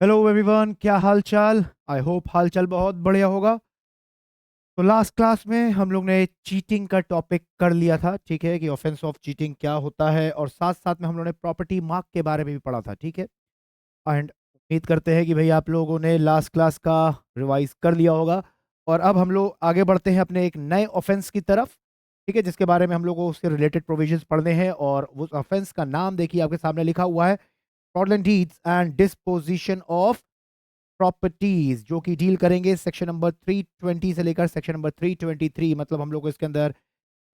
Hello everyone, क्या हाल चाल। I hope हाल चाल बहुत बढ़िया होगा। तो लास्ट क्लास में हम लोग ने चीटिंग का टॉपिक कर लिया था, ठीक है, कि ऑफेंस ऑफ चीटिंग क्या होता है, और साथ साथ में हम लोग ने प्रॉपर्टी मार्क के बारे में भी पढ़ा था, ठीक है। एंड उम्मीद करते हैं कि भाई आप लोगों ने लास्ट क्लास का रिवाइज कर लिया होगा। और अब हम लोग आगे बढ़ते हैं अपने एक नए ऑफेंस की तरफ, ठीक है, जिसके बारे में हम लोग को उससे रिलेटेड प्रोविजंस पढ़ने हैं। और उस ऑफेंस का नाम देखिए, आपके सामने लिखा हुआ है fraudulent deeds and disposition of properties, जो कि डील करेंगे सेक्शन नंबर 320 से लेकर सेक्शन नंबर 323। मतलब हम लोग को इसके अंदर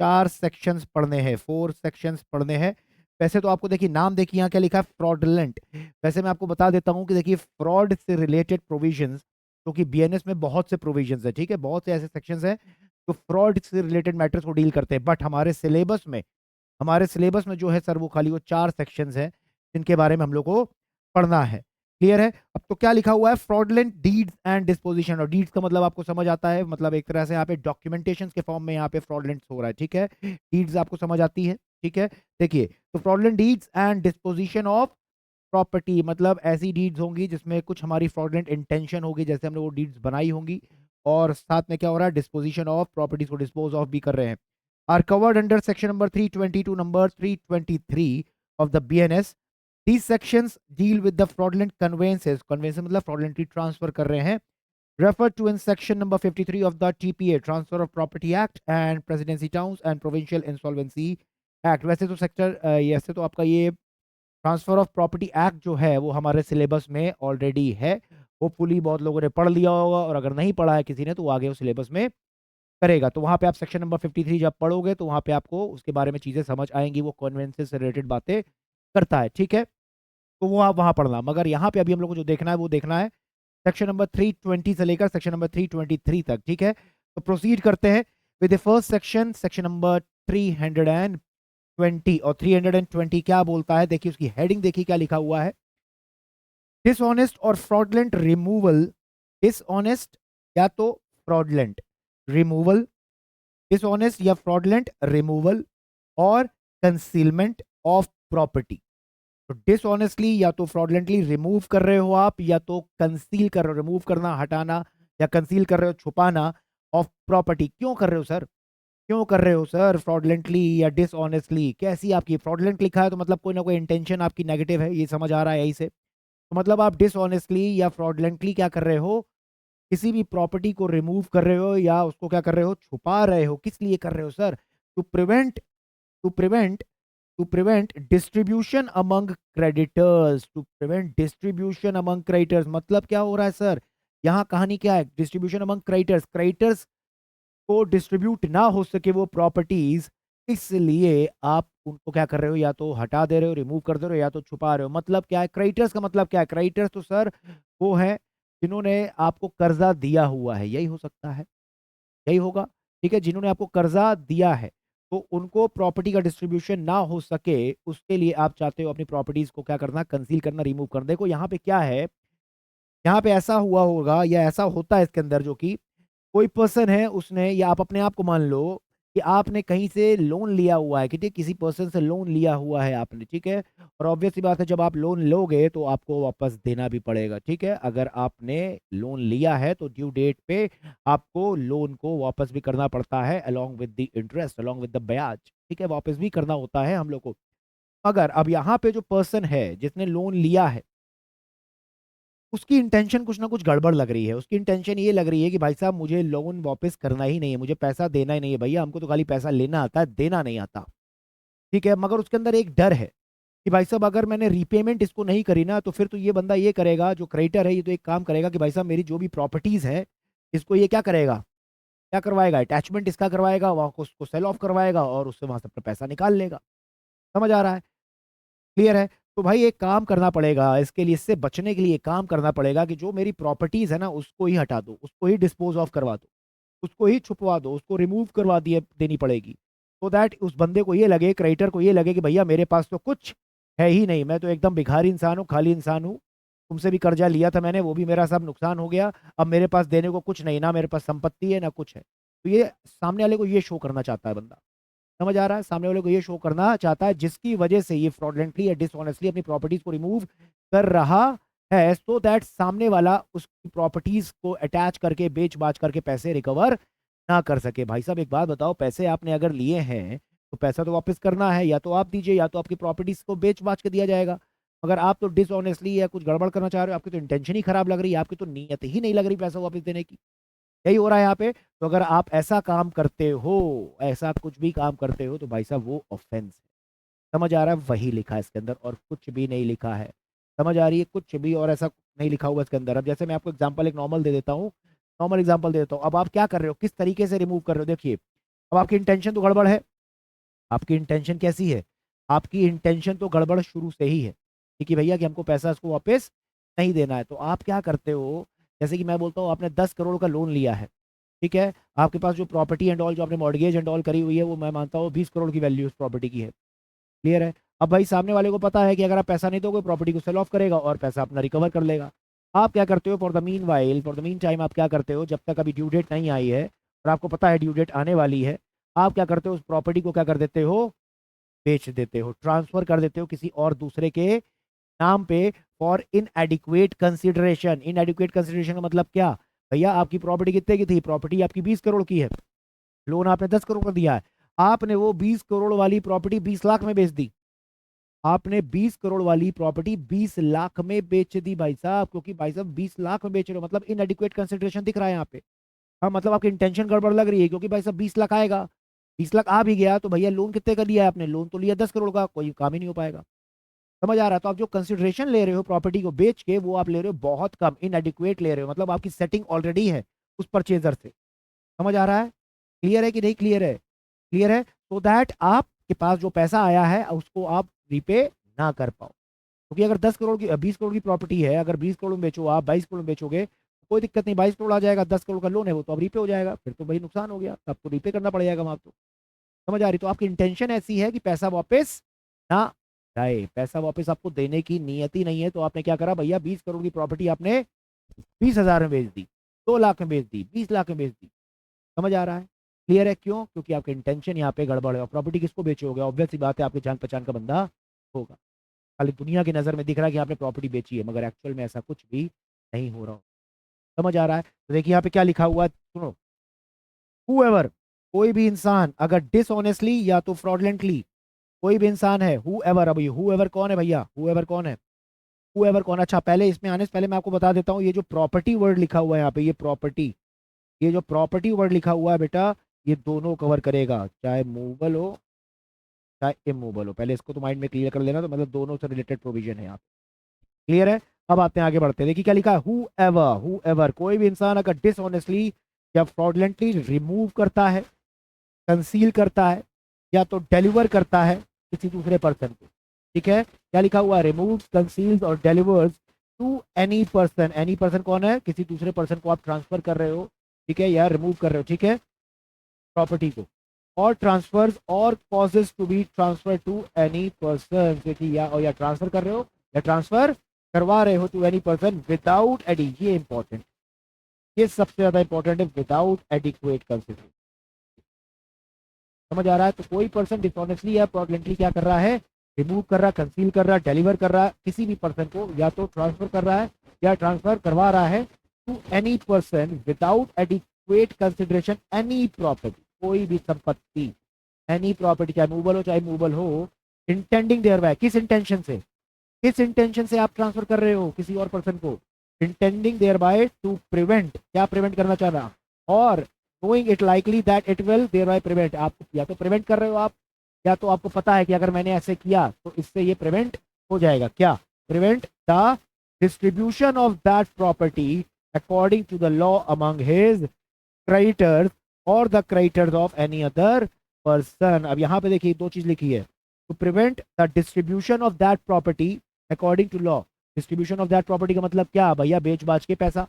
4 सेक्शंस पढ़ने हैं, 4 सेक्शंस पढ़ने हैं। वैसे तो आपको देखिए, नाम देखिए यहाँ क्या लिखा है, फ्रॉडलेंट। वैसे मैं आपको बता देता हूँ कि देखिए फ्रॉड से रिलेटेड प्रोविजंस, क्योंकि बीएनएस में बहुत से प्रोविजंस है, ठीक है, बहुत से ऐसे सेक्शंस हैं जो फ्रॉड से रिलेटेड मैटर्स को डील करते हैं। बट हमारे सिलेबस में जो है सर, वो खाली वो 4 सेक्शंस हैं जिनके बारे में हम लोग को पढ़ना है। क्लियर है। अब तो क्या लिखा हुआ है, फ्रॉडलेंट डीड्स एंड डिस्पोजिशन। और डीड्स का मतलब आपको समझ आता है, मतलब एक तरह से यहाँ पे डॉक्यूमेंटेशन के फॉर्म में यहाँ पे फ्रॉडलेंट हो रहा है, ठीक है। डीड्स आपको समझ आती है, ठीक है। देखिए, तो fraudulent deeds and disposition of property, मतलब ऐसी डीड्स होंगी जिसमें कुछ हमारी फ्रॉडलेंट इंटेंशन होगी, जैसे हमने वो डीड्स बनाई होंगी, और साथ में क्या हो रहा है, डिस्पोजिशन ऑफ प्रॉपर्टीज को डिस्पोज ऑफ भी कर रहे हैं। Are covered under section number 322 number 323 of the BNS. These sections deal with the fraudulent conveyances. Conveyances मतलब fraudulently transfer कर रहे हैं. Referred to in section number 53 of the TPA, Transfer of Property Act and Presidency Towns and Provincial Insolvency Act. वैसे तो ऐसे तो आपका ये ट्रांसफर ऑफ प्रॉपर्टी एक्ट जो है वो हमारे सिलेबस में ऑलरेडी है। होपफुली बहुत लोगों ने पढ़ लिया होगा, और अगर नहीं पढ़ा है किसी ने तो वो आगे वो सिलेबस में करेगा। तो वहां पे आप सेक्शन नंबर 53 जब पढ़ोगे तो वहां पे आपको उसके बारे में चीजें समझ आएंगी, वो कन्वेंसेस से रिलेटेड बातें करता है, ठीक है। तो वो आप वहां पढ़ना, मगर यहाँ पे अभी हम लोग को जो देखना है वो देखना है सेक्शन नंबर 320 से लेकर सेक्शन नंबर 323 तक, ठीक है। तो प्रोसीड करते हैं with the first section, section number 320। और 320 क्या बोलता है, देखिए उसकी हेडिंग देखिए क्या लिखा हुआ है, dishonest or fraudulent removal. Dishonest या तो फ्रॉडलेंट रिमूवल, डिसऑनेस्ट या fraudulent removal or concealment of property. तो डिसऑनेस्टली या तो फ्रॉडलेंटली रिमूव कर रहे हो आप, या तो कंसील कर रहे हो, रिमूव करना हटाना, या कंसील कर रहे हो छुपाना ऑफ प्रॉपर्टी। क्यों कर रहे हो सर, क्यों कर रहे हो सर फ्रॉडलेंटली या डिसऑनेस्टली? कैसी आपकी फ्रॉडलेंट लिखा है तो मतलब कोई ना कोई इंटेंशन आपकी नेगेटिव है, ये समझ आ रहा है यही से। तो मतलब आप डिसऑनेस्टली या फ्रॉडलेंटली क्या कर रहे हो, किसी भी प्रॉपर्टी को रिमूव कर रहे हो या उसको क्या कर रहे हो, छुपा रहे हो। किस लिए कर रहे हो sir? To prevent to prevent to prevent distribution among creditors. To prevent distribution among creditors मतलब क्या हो रहा है सर, यहाँ कहानी क्या है, डिस्ट्रीब्यूशन अमंग क्रेडिटर्स, क्रेडिटर्स को डिस्ट्रीब्यूट ना हो सके वो प्रॉपर्टीज, इसलिए आप उनको क्या कर रहे हो, या तो हटा दे रहे हो, रिमूव कर दे रहे हो, या तो छुपा रहे हो। मतलब क्या है क्रेडिटर्स का, मतलब क्या है, क्रेडिटर्स तो सर वो है जिन्होंने आपको कर्जा दिया हुआ है, यही हो सकता है, यही होगा, ठीक है। जिन्होंने आपको कर्जा दिया है तो उनको प्रॉपर्टी का डिस्ट्रीब्यूशन ना हो सके, उसके लिए आप चाहते हो अपनी प्रॉपर्टीज को क्या करना, कंसील करना, रिमूव करना। देखो यहाँ पे क्या है, यहाँ पे ऐसा हुआ होगा या ऐसा होता है इसके अंदर, जो कि कोई पर्सन है उसने, या आप अपने आप को मान लो कि आपने कहीं से लोन लिया हुआ है, कि ठीक किसी पर्सन से लोन लिया हुआ है आपने, ठीक है। और ऑब्वियस सी बात है, जब आप लोन लोगे तो आपको वापस देना भी पड़ेगा, ठीक है। अगर आपने लोन लिया है तो ड्यू डेट पे आपको लोन को वापस भी करना पड़ता है, along with the interest, along with the ब्याज, ठीक है, वापस भी करना होता है हम लोग को। मगर अब यहाँ पे जो पर्सन है जिसने लोन लिया है, उसकी इंटेंशन कुछ ना कुछ गड़बड़ लग रही है। उसकी इंटेंशन ये लग रही है कि भाई साहब मुझे लोन वापस करना ही नहीं है, मुझे पैसा देना ही नहीं है, भैया हमको तो खाली पैसा लेना आता है, देना नहीं आता, ठीक है। मगर उसके अंदर एक डर है कि भाई साहब अगर मैंने रीपेमेंट इसको नहीं करी ना, तो फिर तो ये बंदा ये करेगा, जो क्रेडिटर है ये तो एक काम करेगा कि भाई साहब मेरी जो भी प्रॉपर्टीज है इसको ये क्या करेगा, क्या करवाएगा, अटैचमेंट इसका करवाएगा, वहां को उसको सेल ऑफ करवाएगा और उससे वहां से अपना पैसा निकाल लेगा। समझ आ रहा है, क्लियर है। तो भाई एक काम करना पड़ेगा इसके लिए, इससे बचने के लिए एक काम करना पड़ेगा कि जो मेरी प्रॉपर्टीज है ना उसको ही हटा दो, उसको ही डिस्पोज ऑफ करवा दो, उसको ही छुपवा दो, उसको रिमूव करवा दिए देनी पड़ेगी। तो दैट उस बंदे को ये लगे, क्रेडिटर को ये लगे कि भैया मेरे पास तो कुछ है ही नहीं, मैं तो एकदम भिखारी इंसान हूँ, खाली इंसान हूँ। तुमसे भी कर्जा लिया था मैंने, वो भी मेरा सब नुकसान हो गया, अब मेरे पास देने को कुछ नहीं, ना मेरे पास संपत्ति है ना कुछ है। तो ये सामने वाले को ये शो करना चाहता है बंदा। समझ आ रहा है, सामने वाले को ये शो करना चाहता है, जिसकी वजह से ये फ्रॉडलेंटली या डिसऑनेस्टली अपनी प्रॉपर्टीज को रिमूव कर रहा है सो दैट सामने वाला उसकी प्रॉपर्टीज को अटैच करके बेच बाच करके पैसे रिकवर ना कर सके। भाई साहब एक बात बताओ, पैसे आपने अगर लिए हैं तो पैसा तो वापस करना है, या तो आप दीजिए या तो आपकी प्रॉपर्टीज को बेच बाच के दिया जाएगा। अगर आप तो डिसऑनेस्टली या कुछ गड़बड़ करना चाह रहे हो, आपकी तो इंटेंशन ही खराब लग रही है, आपकी तो नीयत ही नहीं लग रही पैसा वापस देने की, यही हो रहा है यहाँ पे। तो अगर आप ऐसा काम करते हो, ऐसा कुछ भी काम करते हो, तो भाई साहब वो ऑफेंस है। समझ आ रहा है? वही लिखा है इसके अंदर और कुछ भी नहीं लिखा है। समझ आ रही है? कुछ भी और ऐसा नहीं लिखा हुआ इसके अंदर। अब जैसे मैं आपको एग्जांपल एक नॉर्मल दे देता हूँ, नॉर्मल एग्जांपल दे देता हूँ। अब आप क्या कर रहे हो, किस तरीके से रिमूव कर रहे हो, देखिए। अब आपकी इंटेंशन तो गड़बड़ है। आपकी इंटेंशन कैसी है? आपकी इंटेंशन तो गड़बड़ शुरू से ही है, ठीक है भैया, कि हमको पैसा इसको वापस नहीं देना है। तो आप क्या करते हो, जैसे कि मैं बोलता हूँ आपने 10 करोड़ का लोन लिया है, ठीक है। आपके पास जो प्रॉपर्टी एंड ऑल, जो आपने मॉर्गेज एंड ऑल करी हुई है, वो मैं मानता हूँ 20 करोड़ की वैल्यू उस प्रॉपर्टी की है। क्लियर है? अब भाई सामने वाले को पता है कि अगर आप पैसा नहीं दोगे प्रॉपर्टी को सेल ऑफ करेगा और पैसा अपना रिकवर कर लेगा। आप क्या करते हो, for the mean while, for the mean time आप क्या करते हो, जब तक अभी ड्यू डेट नहीं आई है और आपको पता है ड्यू डेट आने वाली है, आप क्या करते हो, उस प्रॉपर्टी को क्या कर देते हो, बेच देते हो, ट्रांसफर कर देते हो किसी और दूसरे के नाम पे, for in adequate consideration. In adequate consideration का मतलब क्या? भैया आपकी प्रॉपर्टी कितने की थी, प्रॉपर्टी आपकी 20 करोड़ की है, लोन आपने 10 करोड़ का दिया है, आपने वो 20 करोड़ वाली प्रॉपर्टी 20 लाख में बेच दी। आपने 20 करोड़ वाली प्रॉपर्टी 20 लाख में बेच दी भाई साहब, क्योंकि भाई साहब 20 लाख में बेच रहे हो, मतलब इनएडिक्वेट कंसिडरेशन दिख रहा है यहाँ पे। हाँ, मतलब आपकी इंटेंशन गड़बड़ लग रही है, क्योंकि भाई साहब 20 लाख आएगा, 20 लाख आ भी गया तो भैया लोन कितने का लिया है आपने, लोन तो लिया 10 करोड़ का, कोई काम ही नहीं हो पाएगा। समझ आ रहा है? तो आप जो कंसिडरेशन ले रहे हो प्रॉपर्टी को बेच के, वो आप ले रहे हो बहुत कम, इनएडिक्वेट ले रहे हो, मतलब आपकी सेटिंग ऑलरेडी है उस परचेजर से। समझ आ रहा है? क्लियर है कि नहीं क्लियर है? क्लियर है, सो दैट आपके पास जो पैसा आया है उसको आप रीपे ना कर पाओ। क्योंकि अगर 10 करोड़ की 20 करोड़ की प्रॉपर्टी है, अगर 20 करोड़ में बेचो, आप 22 करोड़ में बेचोगे, तो कोई दिक्कत नहीं, 22 करोड़ आ जाएगा, 10 करोड़ का लोन है वो तो अब रीपे हो जाएगा, फिर तो भाई नुकसान हो गया, तब तो रीपे करना पड़ेगा वहां तो। समझ आ रही? तो आपकी इंटेंशन ऐसी है कि पैसा वापस ना जाए, पैसा वापस आपको देने की नियत ही नहीं है। तो आपने क्या करा भैया, 20 करोड़ की प्रॉपर्टी आपने 20,000 में बेच दी, 2 लाख में बेच दी, 20 लाख में बेच दी। समझ आ रहा है? क्लियर है? क्यों? क्योंकि आपका इंटेंशन यहाँ पे गड़बड़ है। और प्रॉपर्टी किसको बेचोगे, ऑब्वियस सी बात है आपके जान पहचान का बंदा होगा। खाली दुनिया की नज़र में दिख रहा है कि आपने प्रॉपर्टी बेची है, मगर एक्चुअल में ऐसा कुछ भी नहीं हो रहा हो। समझ आ रहा है? तो देखिए यहाँ पे क्या लिखा हुआ है, सुनो। हुएवर, कोई भी इंसान अगर डिसऑनेस्टली या तो फ्रॉडलेंटली, कोई भी इंसान है, हुएवर। अब ये हुएवर कौन है भैया, हुएवर कौन है, हुएवर कौन? अच्छा, पहले इसमें आने से पहले मैं आपको बता देता हूँ, ये जो प्रॉपर्टी वर्ड लिखा हुआ है यहाँ पे, ये प्रॉपर्टी, ये जो प्रॉपर्टी वर्ड लिखा हुआ है बेटा, ये दोनों कवर करेगा, चाहे मूवेबल हो चाहे इमूवेबल हो। पहले इसको तो माइंड में क्लियर कर लेना, तो मतलब दोनों से रिलेटेड प्रोविजन है यहाँ पे। क्लियर है? अब आते हैं आगे बढ़ते हैं। देखिए क्या लिखा है, हु एवर, कोई भी इंसान अगर डिसऑनेस्टली या फ्रॉडलेंटली रिमूव करता है, कंसील करता है, या तो डिलीवर करता है किसी दूसरे पर्सन को। ठीक है, क्या लिखा हुआ है, रिमूव, कंसील्स और delivers to any person. Any person कौन है, किसी दूसरे पर्सन को आप ट्रांसफर कर रहे हो, ठीक है, या रिमूव कर रहे हो, ठीक है, प्रॉपर्टी को, और ट्रांसफर्स और causes to be transfer to any person, देखिए या ट्रांसफर कर रहे हो या ट्रांसफर करवा रहे हो टू एनी पर्सन विदाउट एडी, ये इंपॉर्टेंट, ये सबसे ज्यादा इंपॉर्टेंट है, विदाउट एडिक्वेट कंसिडरेशन। समझ आ रहा है? तो कोई पर्सन डिसऑनेस्टली या फ्रॉडलेंटली क्या कर रहा है, रिमूव कर रहा है, कंसील कर रहा है, डिलीवर कर रहा है किसी भी पर्सन को, या तो ट्रांसफर कर रहा है या ट्रांसफर करवा रहा है to any person without adequate consideration any property, कोई भी संपत्ति, एनी प्रॉपर्टी, चाहे मूवेबल हो चाहे मूवेबल हो, इंटेंडिंग देयर बाय, किस इंटेंशन से, किस इंटेंशन से आप ट्रांसफर कर रहे हो किसी और पर्सन को, intending thereby to prevent, क्या प्रिवेंट करना चाह रहा, और knowing it likely that it will thereby prevent, आप या तो प्रिवेंट कर रहे हो आप, या तो आपको पता है कि अगर मैंने ऐसे किया तो इससे ये प्रिवेंट हो जाएगा, क्या, prevent the distribution of that property according to the law among his creditors और the creditors of any other person. अब यहाँ पे देखिए दो चीज लिखी है, to prevent the distribution of that property according to law. Distribution of that property का मतलब क्या भैया, बेच बाच के पैसा।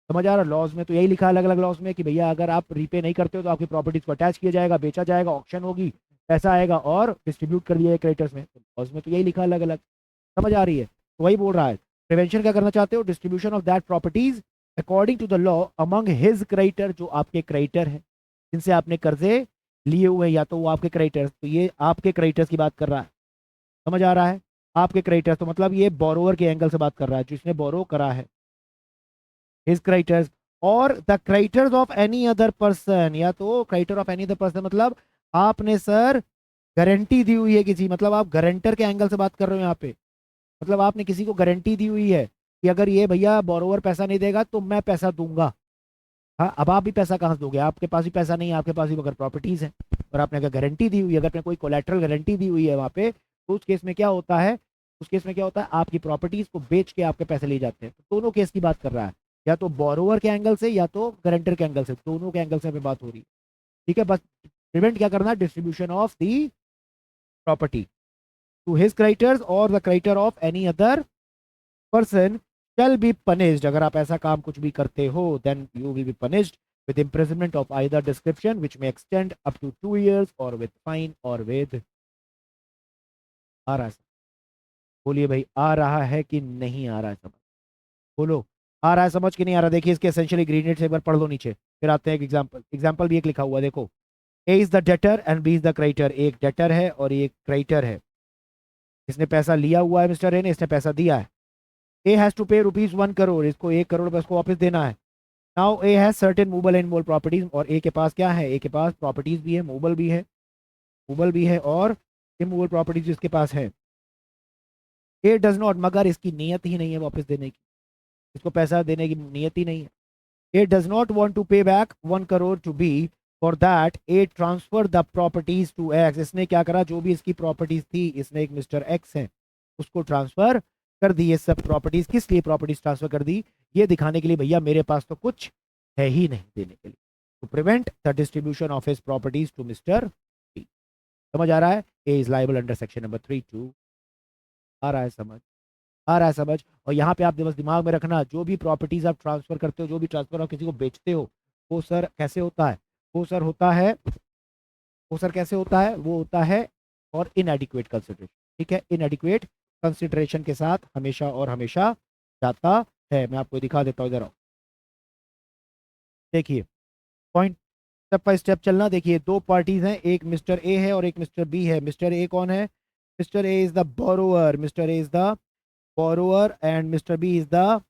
समझ आ रहा है? लॉज में तो यही लिखा है अलग अलग लॉज में कि भैया अगर आप रीपे नहीं करते हो तो आपकी प्रॉपर्टीज को अटैच किया जाएगा, बेचा जाएगा, ऑक्शन होगी, पैसा आएगा और डिस्ट्रीब्यूट कर दिया क्रेडिटर्स में। लॉज में तो यही लिखा है अलग अलग। समझ आ रही है? तो वही बोल रहा है, प्रिवेंशन क्या करना चाहते हो, distribution of that properties according to the law among his creditor, जो आपके क्रेडिटर हैं जिनसे आपने कर्जे लिए हुए हैं, या तो वो आपके क्रेडिटर्स, तो ये आपके क्रेडिटर्स की बात कर रहा है। समझ आ रहा है? आपके क्रेडिटर्स, तो मतलब ये बोरोवर के एंगल से बात कर रहा है, जिसने बोरो करा है, हिज क्रेडिटर्स। और the creditors of any other person, या तो creditor of any other person मतलब आपने सर गारंटी दी हुई है किसी, मतलब आप गारंटर के एंगल से बात कर रहे हो यहाँ पे, मतलब आपने किसी को गारंटी दी हुई है कि अगर ये भैया बोरोवर पैसा नहीं देगा तो मैं पैसा दूंगा। हाँ, अब आप भी पैसा कहाँ से दोगे, आपके पास भी पैसा नहीं है, आपके पास भी अगर प्रॉपर्टीज है और आपने अगर गारंटी दी हुई है, अगर आपने कोई कोलेटरल गारंटी दी हुई है वहाँ पे, तो उस केस में क्या होता है, उस केस में क्या होता है, आपकी प्रॉपर्टीज को बेच के आपके पैसे ले जाते हैं। तो दोनों केस की बात कर रहा है, या तो बोरोवर के एंगल से या तो गारंटर के एंगल से, दोनों के एंगल से हमें बात हो रही है। ठीक है, बस प्रिवेंट क्या करना है, distribution of the property to his creditors और the creditor of any other person shall be punished, अगर आप ऐसा काम कुछ भी करते हो then you will be punished with imprisonment of either description which may extend up to 2 years or with fine or with। आ रहा है समझ? बोलिए भाई, आ रहा है कि नहीं आ रहा है समझ? बोलो, आ रहा है समझ कि नहीं आ रहा? देखिए इसके एसेंशियल इंग्रेडिएंट्स एक बार पढ़ लो नीचे, फिर आते हैं एक एग्जांपल। एग्जांपल भी एक लिखा हुआ है, देखो, A is the debtor and B is the creditor, एक डेटर है और एक क्रेडिटर है। इसने पैसा लिया हुआ है मिस्टर ए ने, इसने पैसा दिया है। A has to pay ₹1 crore, इसको 1 करोड़ रुपए उसको वापस देना है। Now A has certain movable and immovable properties, और ए के पास क्या है, ए के पास प्रॉपर्टीज भी है, मूवेबल भी है, मूवेबल भी है और इमूवेबल प्रॉपर्टीज इसके पास है। ए डज नॉट, मगर इसकी नीयत ही नहीं है वापस देने की, इसको पैसा देने की नीयत ही नहीं है। A does not want to pay back 1 crore to B, for that A transfer the properties to X, इसने क्या करा, जो भी इसकी प्रॉपर्टीज थी, इसने एक मिस्टर एक्स है उसको ट्रांसफर कर दी। ये सब प्रॉपर्टीज किस लिए प्रॉपर्टीज ट्रांसफर कर दी, ये दिखाने के लिए भैया मेरे पास तो कुछ है ही नहीं देने के लिए, to prevent the distribution of his properties to mister B. समझ आ रहा है? A is liable under section number 3(2). आ रहा है समझ? आ रहा है समझ? और यहाँ पे आप बस दिमाग में रखना, जो भी प्रॉपर्टीज आप ट्रांसफर करते हो, जो भी ट्रांसफर आप किसी को बेचते हो, वो सर कैसे होता है, वो सर होता है, वो सर कैसे होता है, वो होता है और इनएडिक्वेट कंसिडरेशन। ठीक है, इनएडिक्वेट कंसिडरेशन के साथ हमेशा और हमेशा जाता है। मैं आपको दिखा देता हूँ, इधर आओ, देखिए पॉइंट, स्टेप बाय स्टेप चलना। देखिए दो पार्टीज हैं, एक मिस्टर ए है और एक मिस्टर बी है। मिस्टर ए कौन है, mister A is the borrower, mister A is the borrower and mister B is the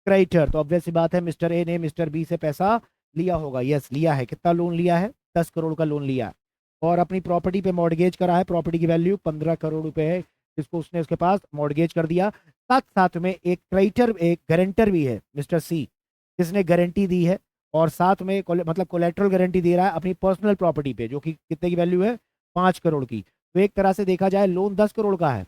creditor. तो ऑब्वियस सी बात है, मिस्टर ए ने मिस्टर बी से पैसा लिया होगा, यस लिया है। कितना लोन लिया है, 10 करोड़ का लोन लिया है, और अपनी प्रॉपर्टी पे मॉर्गेज करा है। प्रॉपर्टी की वैल्यू 15 करोड़ रुपए है, जिसको उसने उसके पास मॉर्गेज कर दिया। साथ साथ में एक क्रेडिटर, एक गारंटर भी है मिस्टर सी, जिसने गारंटी दी है, और साथ में मतलब कोलेटरल गारंटी दे रहा है अपनी पर्सनल प्रॉपर्टी पे, जो कि कितने की वैल्यू है, 5 करोड़ की। तो एक तरह से देखा जाए लोन 10 करोड़ का है,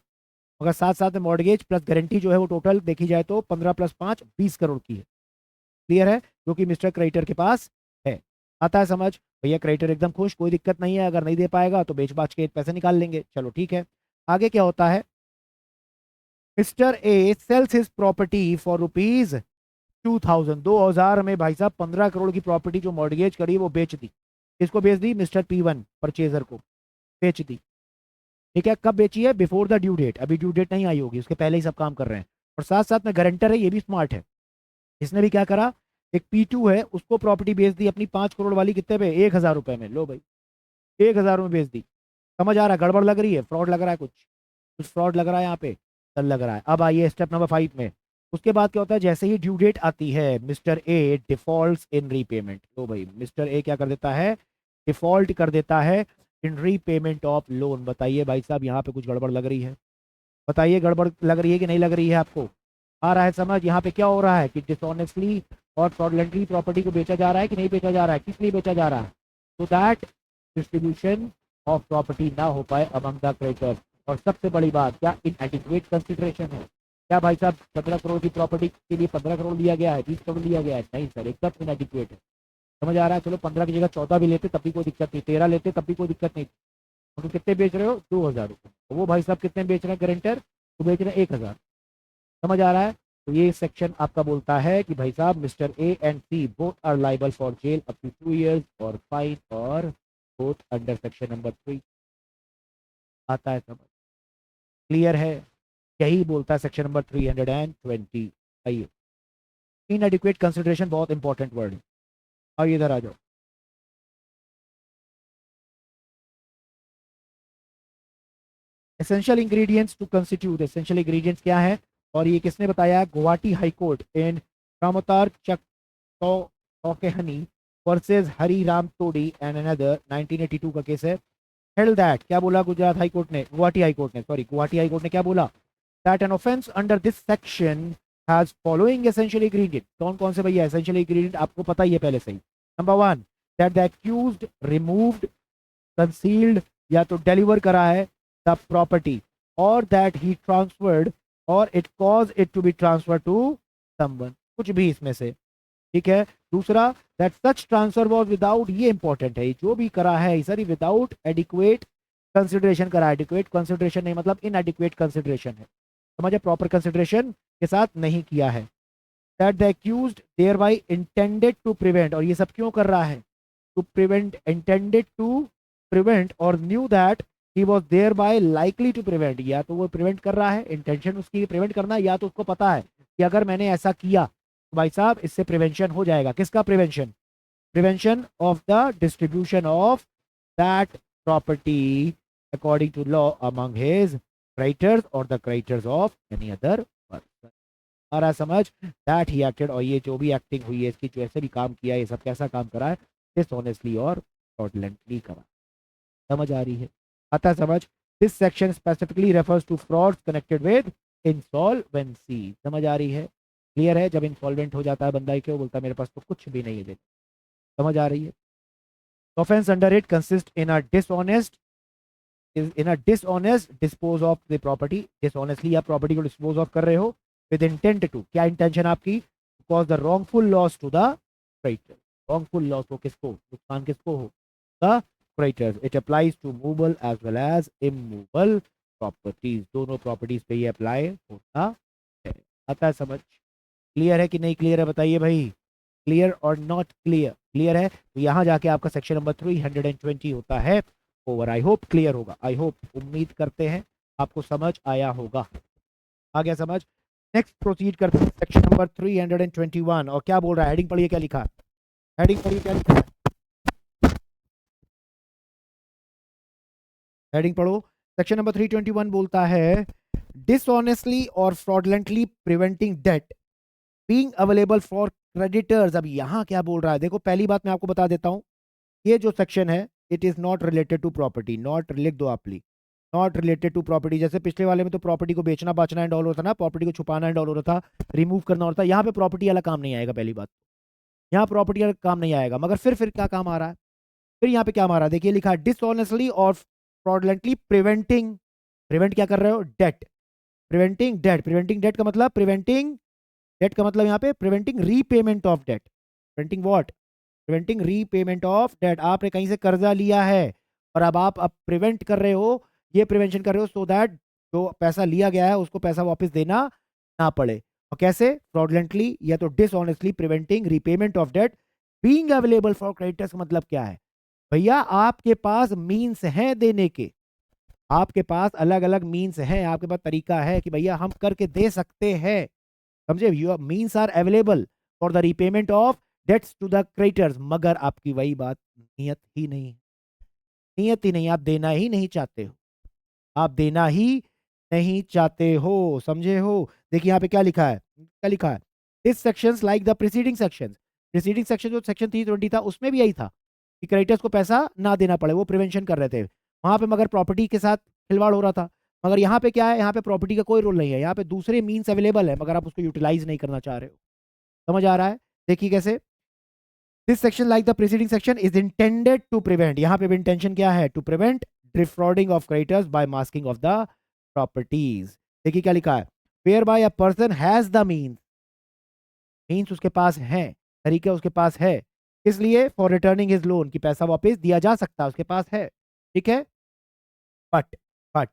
मगर साथ साथ में मॉर्गेज प्लस गारंटी जो है वो टोटल देखी जाए तो 15 + 5 20 करोड़ की है। क्लियर है? जो कि मिस्टर क्रेडिटर के पास है। आता है समझ? भैया क्रेडिटर एकदम खुश, कोई दिक्कत नहीं है, अगर नहीं दे पाएगा तो बेच बाच के पैसे निकाल लेंगे, चलो ठीक है। आगे क्या होता है, mister A sales his property for ₹2000, 2000 में भाई साहब 15 करोड़ की प्रॉपर्टी जो मॉर्गेज करी वो बेच दी। किसको बेच दी, मिस्टर P1 परचेजर को बेच दी। ठीक है, कब बेची है, बिफोर द ड्यू डेट, अभी ड्यू डेट नहीं आई होगी, उसके पहले ही सब काम कर रहे हैं। और साथ साथ में गारंटर है, ये भी स्मार्ट है, इसने भी क्या करा, एक P2 है उसको प्रॉपर्टी बेच दी अपनी 5 करोड़ वाली, कितने पे, 1000 रुपए में, लो भाई 1000 में बेच दी। समझ आ रहा है, गड़बड़ लग रही है, फ्रॉड लग रहा है, कुछ कुछ फ्रॉड लग रहा है यहाँ पे, चल लग रहा है। अब आइए स्टेप नंबर 5 में। उसके बाद क्या होता है, जैसे ही ड्यू डेट आती है मिस्टर ए डिफॉल्ट्स इन रीपेमेंट। तो भाई मिस्टर ए क्या कर देता है, डिफॉल्ट कर देता है इन रीपेमेंट ऑफ लोन। बताइए भाई साहब, यहाँ पे कुछ गड़बड़ लग रही है, बताइए गड़बड़ लग रही है कि नहीं लग रही है आपको? आ रहा है समझ? यहाँ पे क्या हो रहा है कि डिसऑनेस्टली और फ्रॉडलेंटली प्रॉपर्टी को बेचा जा रहा है कि नहीं बेचा जा रहा है, किस लिए बेचा जा रहा है, तो दैट डिस्ट्रीब्यूशन ऑफ प्रॉपर्टी ना हो पाए अमंग द क्रेडिटर्स। और सबसे बड़ी बात, क्या इनएडिक्वेट कंसिडरेशन है? क्या भाई साहब 17 करोड़ की प्रॉपर्टी के लिए 15 करोड़ लिया गया है, 20 करोड़ लिया गया है? नहीं सर, एकदम इनएडिक्वेट है। समझ आ रहा है? चलो 15 की जगह 14 भी लेते तब भी कोई दिक्कत नहीं, 13 लेते तब भी कोई दिक्कत नहीं। तो कितने बेच रहे हो, 2000 रुपये। वो भाई साहब कितने बेच रहे हैं गारंटर, वो बेच रहे हैं 1000। समझ आ रहा है? तो ये सेक्शन आपका बोलता है कि भाई साहब mister A and C both are liable for jail up to 2 years और फाइन, और बोथ अंडर सेक्शन नंबर 3। आता है समझ? क्लियर है? यही बोलता है सेक्शन नंबर 320। आइए, इनएडिक्वेट कंसिडरेशन बहुत इंपॉर्टेंट वर्ड है। आइए इधर आ जाओ। Essential ingredients to constitute, essential ingredients क्या है, और ये किसने बताया, Guwahati high court in Ramotar Chaukehani versus Hari Ram Todi and another 1982 का केस है। हेल्ड दैट, क्या बोला गुजरात हाई कोर्ट ने, गुवाहाटी हाई कोर्ट ने, सॉरी गुवाहाटी हाई कोर्ट ने क्या बोला, that N offence under this section has following essential ingredient, कौन कौन से भैया एसेंशियल इंग्रेडिएंट आपको पता ही है पहले से ही। Number one, that the accused removed, concealed या तो डिलीवर करा है द प्रॉपर्टी, और दैट ही ट्रांसफर्ड और it cause it to be transfer to someone, कुछ भी इसमें से, ठीक है। दूसरा, that such transfer was without, ये इंपॉर्टेंट है, जो भी करा है सर विदाउट एडिक्वेट कंसिडरेशन करा है, एडिक्वेट कंसिडरेशन नहीं मतलब इनएडिक्वेट कंसिडरेशन है, समझे, प्रॉपर कंसिडरेशन के साथ नहीं किया है। That the accused thereby intended to prevent, और ये सब क्यों कर रहा है, to prevent, intended to prevent, और knew that he was thereby likely to prevent, या तो वो प्रिवेंट कर रहा है, इंटेंशन उसकी प्रिवेंट करना, या तो उसको पता है कि अगर मैंने ऐसा किया तो भाई साहब इससे प्रिवेंशन हो जाएगा, किसका prevention, prevention of the distribution of that property according to law among his creditors और the creditors of any other person. आ रहा समझ, दैट ही एक्टेड, और ये जो भी एक्टिंग हुई है इसकी, जो ऐसे भी काम किया है, ये सब कैसा काम करा है, डिसऑनेस्टली और फ्रॉडलेंटली करा, समझ आ रही है, आता समझ। This section specifically refers to frauds connected with insolvency, समझ आ रही है, क्लियर है, जब इंसॉल्वेंट हो जाता है बंदा ही, क्यों बोलता है मेरे पास तो कुछ भी नहीं है, समझ आ रही है। Offence under it consist in a dishonest, in a dishonest dispose of the property, dishonestly आप प्रॉपर्टी को डिस्पोज ऑफ कर रहे हो विद इंटेंट टू, क्या इंटेंशन आपकी, cause the wrongful loss to the creditor, wrongful loss हो किसको, नुकसान किसको हो, the creditors, it applies to movable as well as immovable properties, दोनों प्रॉपर्टीज पे ये अप्लाई होता है, आता है समझ, क्लियर है कि नहीं क्लियर है बताइए भाई, क्लियर और नॉट क्लियर, क्लियर है तो यहाँ जाके आपका सेक्शन नंबर 320 होता है ओवर। आई होप क्लियर होगा, आई होप, उम्मीद करते हैं आपको समझ आया होगा, आ गया समझ। नेक्स्ट प्रोसीड करते हैं सेक्शन नंबर 321, और क्या बोल रहा है, हेडिंग पढ़िए क्या लिखा, हेडिंग पढ़िए क्या लिखा है, हेडिंग पढ़ो। सेक्शन नंबर 321 बोलता है dishonestly or fraudulently preventing debt being available for creditors. अब यहां क्या बोल रहा है, देखो पहली बात मैं आपको बता देता हूं, ये जो सेक्शन है it is not related to property, not लिख दो आप please, not related to property, जैसे पिछले वाले में तो प्रॉपर्टी को बेचना बाचना एंड ऑल होता ना, प्रॉपर्टी को छुपाना एंड ऑल होता था, रिमूव करना होता, यहाँ पे प्रॉपर्टी वाला काम नहीं आएगा, पहली बात यहाँ प्रॉपर्टी वाला काम नहीं आएगा, मगर फिर क्या काम आ रहा है, फिर यहाँ पे क्या आ रहा है, देखिए लिखा है dishonestly or fraudulently preventing, prevent क्या कर रहे हो, debt, preventing debt, preventing debt का मतलब, प्रिवेंटिंग डेट का मतलब यहाँ पे preventing repayment of debt, preventing what, preventing repayment of debt, आपने कहीं से कर्जा लिया है और अब प्रिवेंट कर रहे हो, ये प्रिवेंशन कर रहे हो सो दैट जो पैसा लिया गया है उसको पैसा वापस देना ना पड़े, और कैसे, फ्रॉडलेंटली या तो dishonestly preventing repayment of debt being available for creditors, मतलब क्या है भैया, आपके पास मीन्स हैं देने के, आपके पास अलग अलग मीन्स हैं, आपके पास तरीका है कि भैया हम करके दे सकते हैं, समझे, your means are available for the repayment of debts to the creditors, मगर आपकी वही बात, नियत ही नहीं, नियत ही नहीं, आप देना ही नहीं चाहते हो, आप देना ही नहीं चाहते हो, समझे हो। देखिए यहाँ पे क्या लिखा है, क्या लिखा है, this sections like the preceding sections, preceding section जो सेक्शन 320 था उसमें भी यही था कि क्रेडिटर्स को पैसा ना देना पड़े, वो प्रिवेंशन कर रहे थे वहां पे, मगर प्रॉपर्टी के साथ खिलवाड़ हो रहा था, मगर यहाँ पे क्या है, यहाँ पे प्रॉपर्टी का कोई रोल नहीं है, यहाँ पे दूसरे मीन्स अवेलेबल है मगर आप उसको यूटिलाइज नहीं करना चाह रहे हो, समझ आ रहा है, देखिए कैसे, this section like the preceding section is intended to prevent, यहाँ पे भी इंटेंशन क्या है, to prevent defrauding of creditors by masking of the properties, देखिए क्या लिखा है, whereby a person has the means, means उसके पास है, तरीका उसके पास है, इसलिए फॉर रिटर्निंग हिज लोन, कि पैसा वापस दिया जा सकता है, उसके पास है, ठीक है, but but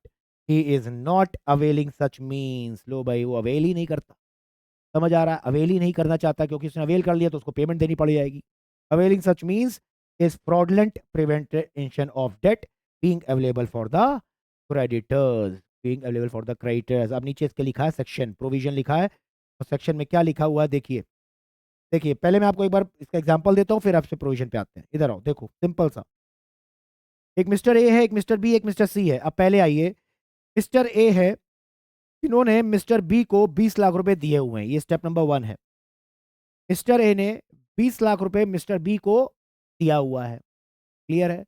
he is not availing such means, लो भाई वो अवेल ही नहीं करता, समझ आ रहा है, अवेल ही नहीं करना चाहता, क्योंकि उसने अवेल कर लिया तो उसको पेमेंट देनी पड़ जाएगी, availing such means is fraudulent prevention of debt being available for the creditors, being available for the creditors. अब नीचे इसके लिखा है सेक्शन प्रोविजन लिखा है, और सेक्शन में क्या लिखा हुआ है देखिए, देखिए पहले मैं आपको एक बार इसका एग्जांपल देता हूँ फिर आपसे प्रोविजन पे आते हैं, इधर आओ देखो सिंपल सा, एक मिस्टर ए है, एक मिस्टर बी, एक मिस्टर सी है, अब पहले आइए, मिस्टर ए है, इन्होंने मिस्टर बी को 20 लाख रुपए दिए हुए हैं, ये स्टेप नंबर 1 है। मिस्टर ए ने 20 लाख रुपए मिस्टर बी को दिया हुआ है, क्लियर है।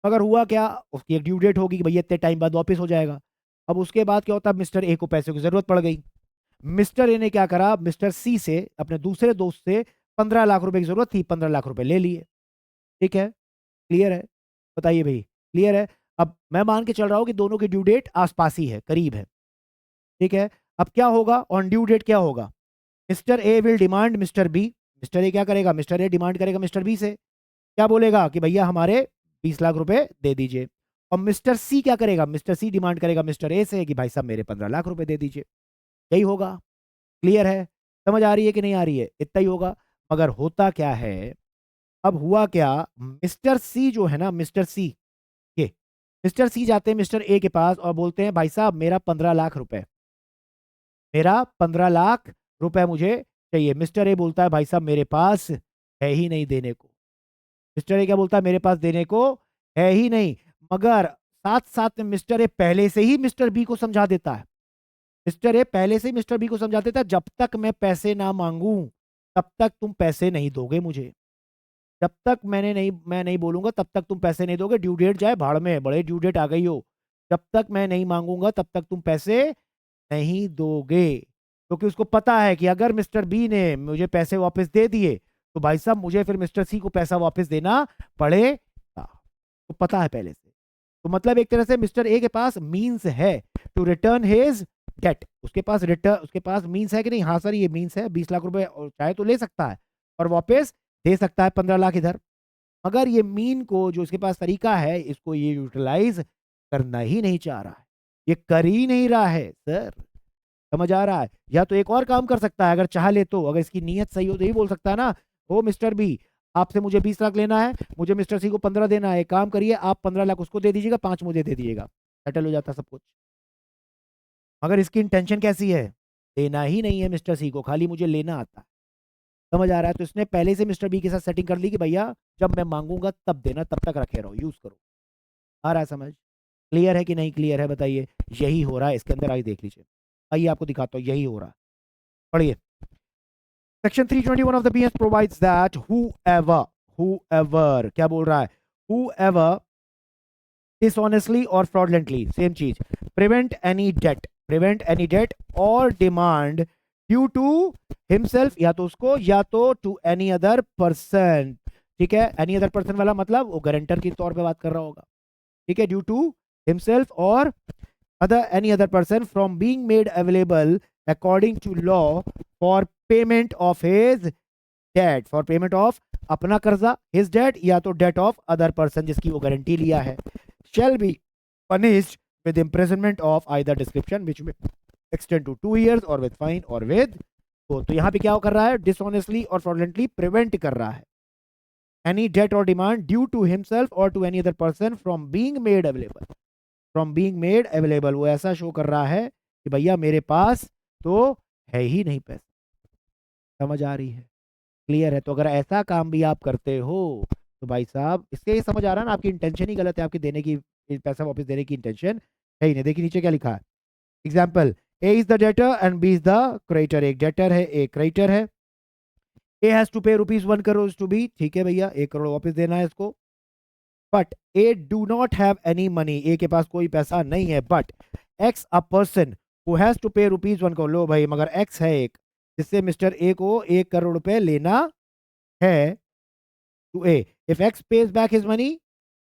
मगर हुआ क्या, उसकी एक ड्यू डेट होगी कि भैया इतने टाइम बाद वापस हो जाएगा। अब उसके बाद क्या होता है, मिस्टर ए को पैसे की जरूरत पड़ गई। मिस्टर ए ने क्या करा, मिस्टर सी से, अपने दूसरे दोस्त से 15 लाख रुपए की जरूरत थी, 15 लाख रुपए ले लिए। ठीक है, क्लियर है, बताइए भाई, क्लियर है। अब मैं मान के चल रहा हूं कि दोनों की ड्यू डेट आसपास ही है, करीब है। ठीक है, अब क्या होगा, ऑन ड्यू डेट क्या होगा, mister A will demand mister B. Mister A क्या करेगा, मिस्टर ए डिमांड करेगा मिस्टर बी से, क्या बोलेगा कि भैया हमारे 20 लाख रुपए दे दीजिए। और मिस्टर सी क्या करेगा, मिस्टर सी डिमांड करेगा मिस्टर ए से कि भाई साहब मेरे 15 लाख रुपए दे दीजिए। यही होगा, क्लियर है, समझ आ रही है कि नहीं आ रही है, इतना ही होगा। मगर होता क्या है, अब हुआ क्या, मिस्टर सी जो है ना, मिस्टर सी, ये मिस्टर सी जाते हैं मिस्टर ए के पास और बोलते हैं भाई साहब मेरा 15 लाख रुपए, मेरा 15 लाख रुपए मुझे चाहिए। मिस्टर ए बोलता है भाई साहब मेरे पास है ही नहीं देने को। मिस्टर ए क्या बोलता है, मेरे पास देने को है ही नहीं। मगर साथ साथ में मिस्टर ए पहले से ही मिस्टर बी को समझा देता है, मिस्टर ए पहले से ही मिस्टर बी को समझा देता है, जब तक मैं पैसे ना मांगू तब तक तुम पैसे नहीं दोगे मुझे, जब तक मैं नहीं बोलूंगा तब तक तुम पैसे नहीं दोगे, ड्यू डेट जाए भाड़ में, बड़े ड्यू डेट आ गई हो, जब तक मैं नहीं मांगूंगा तब तक तुम पैसे नहीं दोगे। क्योंकि उसको पता है कि अगर मिस्टर बी ने मुझे पैसे वापस दे दिए तो भाई साहब मुझे फिर मिस्टर सी को पैसा वापस देना पड़ेगा, तो पता है पहले से। तो मतलब एक तरह से मिस्टर ए के पास मींस है टू रिटर्न हिज डेट, उसके पास रिटर्न, उसके पास मींस है कि नहीं, हाँ सर ये मींस है, 20 लाख रुपए और चाहे तो ले सकता है और वापस दे सकता है 15 लाख इधर। मगर ये मीन को जो इसके पास तरीका है, इसको ये यूटिलाइज करना ही नहीं चाह रहा है, ये कर ही नहीं रहा है सर, समझ आ रहा है। या तो एक और काम कर सकता है अगर चाह ले तो, अगर इसकी नीयत सही हो तो यही बोल सकता है ना, ओ मिस्टर बी आपसे मुझे 20 लाख लेना है, मुझे मिस्टर सी को 15 देना है, एक काम करिए आप 15 लाख उसको दे दीजिएगा, 5 मुझे दे दीजिएगा, सेटल हो जाता सब कुछ। मगर इसकी इंटेंशन कैसी है, देना ही नहीं है मिस्टर सी को, खाली मुझे लेना आता है, समझ आ रहा है। तो इसने पहले से मिस्टर बी के साथ सेटिंग कर ली कि भैया जब मैं मांगूंगा तब देना, तब तक रखे रहो, यूज करो। आ रहा है समझ, क्लियर है कि नहीं क्लियर है बताइए। यही हो रहा है इसके अंदर, आइए देख लीजिए, आइए आपको दिखाता हूँ, यही हो रहा है, पढ़िए। Section 321 of the BS provides that whoever क्या बोल रहा है, whoever dishonestly or fraudulently, same चीज, prevent any debt or demand due to himself, या तो उसको या तो to any other person। ठीक है, any other person वाला मतलब वो गारंटर के तौर पे बात कर रहा होगा। ठीक है, due to himself or any other person from being made available according to law for payment of his debt, for payment of अपना कर्जा, his debt, या तो debt of other person जिसकी वो गारंटी लिया है, shall be punished with imprisonment of either description which may extend to 2 years or with fine or with तो यहाँ पे क्या कर रहा है, dishonestly और fraudulently prevent कर रहा है any debt or demand due to himself or to any other person from being made available, from being made available, वो ऐसा शो कर रहा है कि भैया मेरे पास तो है ही नहीं पैसा, समझ आ रही है, क्लियर है। तो अगर ऐसा काम भी आप करते हो तो भाई साहब इसके ये समझ आ रहा है ना, आपकी इंटेंशन ही गलत है, आपकी देने की, पैसा वापस देने की इंटेंशन है ही नहीं। देखिए नीचे क्या लिखा है, example, A is the debtor and B is the creditor, एक डेटर है एक क्रेडिटर है, A has to pay ₹1 crore to B, ठीक है भैया 1 करोड़ वापस देना है इसको, but A do not have any money, A के पास कोई पैसा नहीं है, but X a person who has to pay ₹1 crore, लो भाई मगर एक्स है एक जिससे मिस्टर ए को 1 करोड़ रुपए लेना है to A, if X pays back his money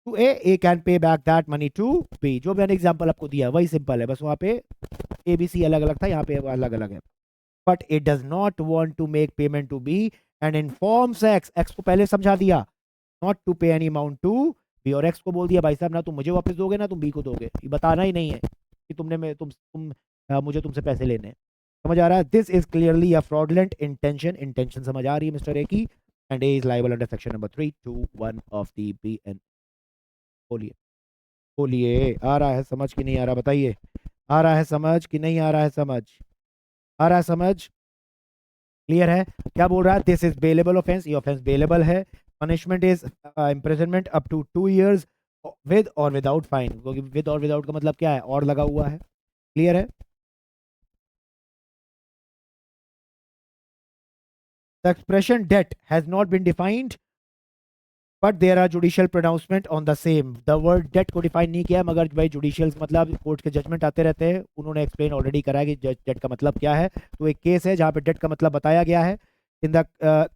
to A can pay back that money to B. जो मैंने एग्जांपल आपको दिया वही सिंपल है, बस वहां पे ए बी सी अलग अलग था, यहाँ पे अलग अलग है। But it does not want to make payment to B and informs X, X को पहले समझा दिया not to pay any amount to B, और एक्स को बोल दिया भाई साहब ना तुम मुझे वापस दोगे ना तुम बी को दोगे, ये बताना ही नहीं है कि तुमने मैं तुम मुझे तुमसे पैसे लेने हैं, समझ आ रहा है। This is clearly a fraudulent intention, intention समझ आ रही है मिस्टर ए की, and A is liable under section number 321 of the BN. बोलिए बोलिए, आ रहा है समझ कि नहीं आ रहा बताइए, आ रहा है समझ कि नहीं आ रहा है समझ, आ रहा है समझ, क्लियर है। क्या बोल रहा है, दिस इज बेलेबल ऑफेंस, ये ऑफेंस बेलेबल है, punishment is imprisonment up to 2 years with or without fine, क्योंकि विद और विदाउट का मतलब क्या है, और लगा हुआ है, क्लियर है? The expression debt has not been defined but there are judicial pronouncement on the same. The word debt को डिफाइन नहीं किया, मगर भाई जुडिशियल मतलब कोर्ट के जजमेंट आते रहते हैं, उन्होंने एक्सप्लेन ऑलरेडी करा है कि डेट का मतलब क्या है। तो एक केस है जहां पे डेट का मतलब बताया गया है। In the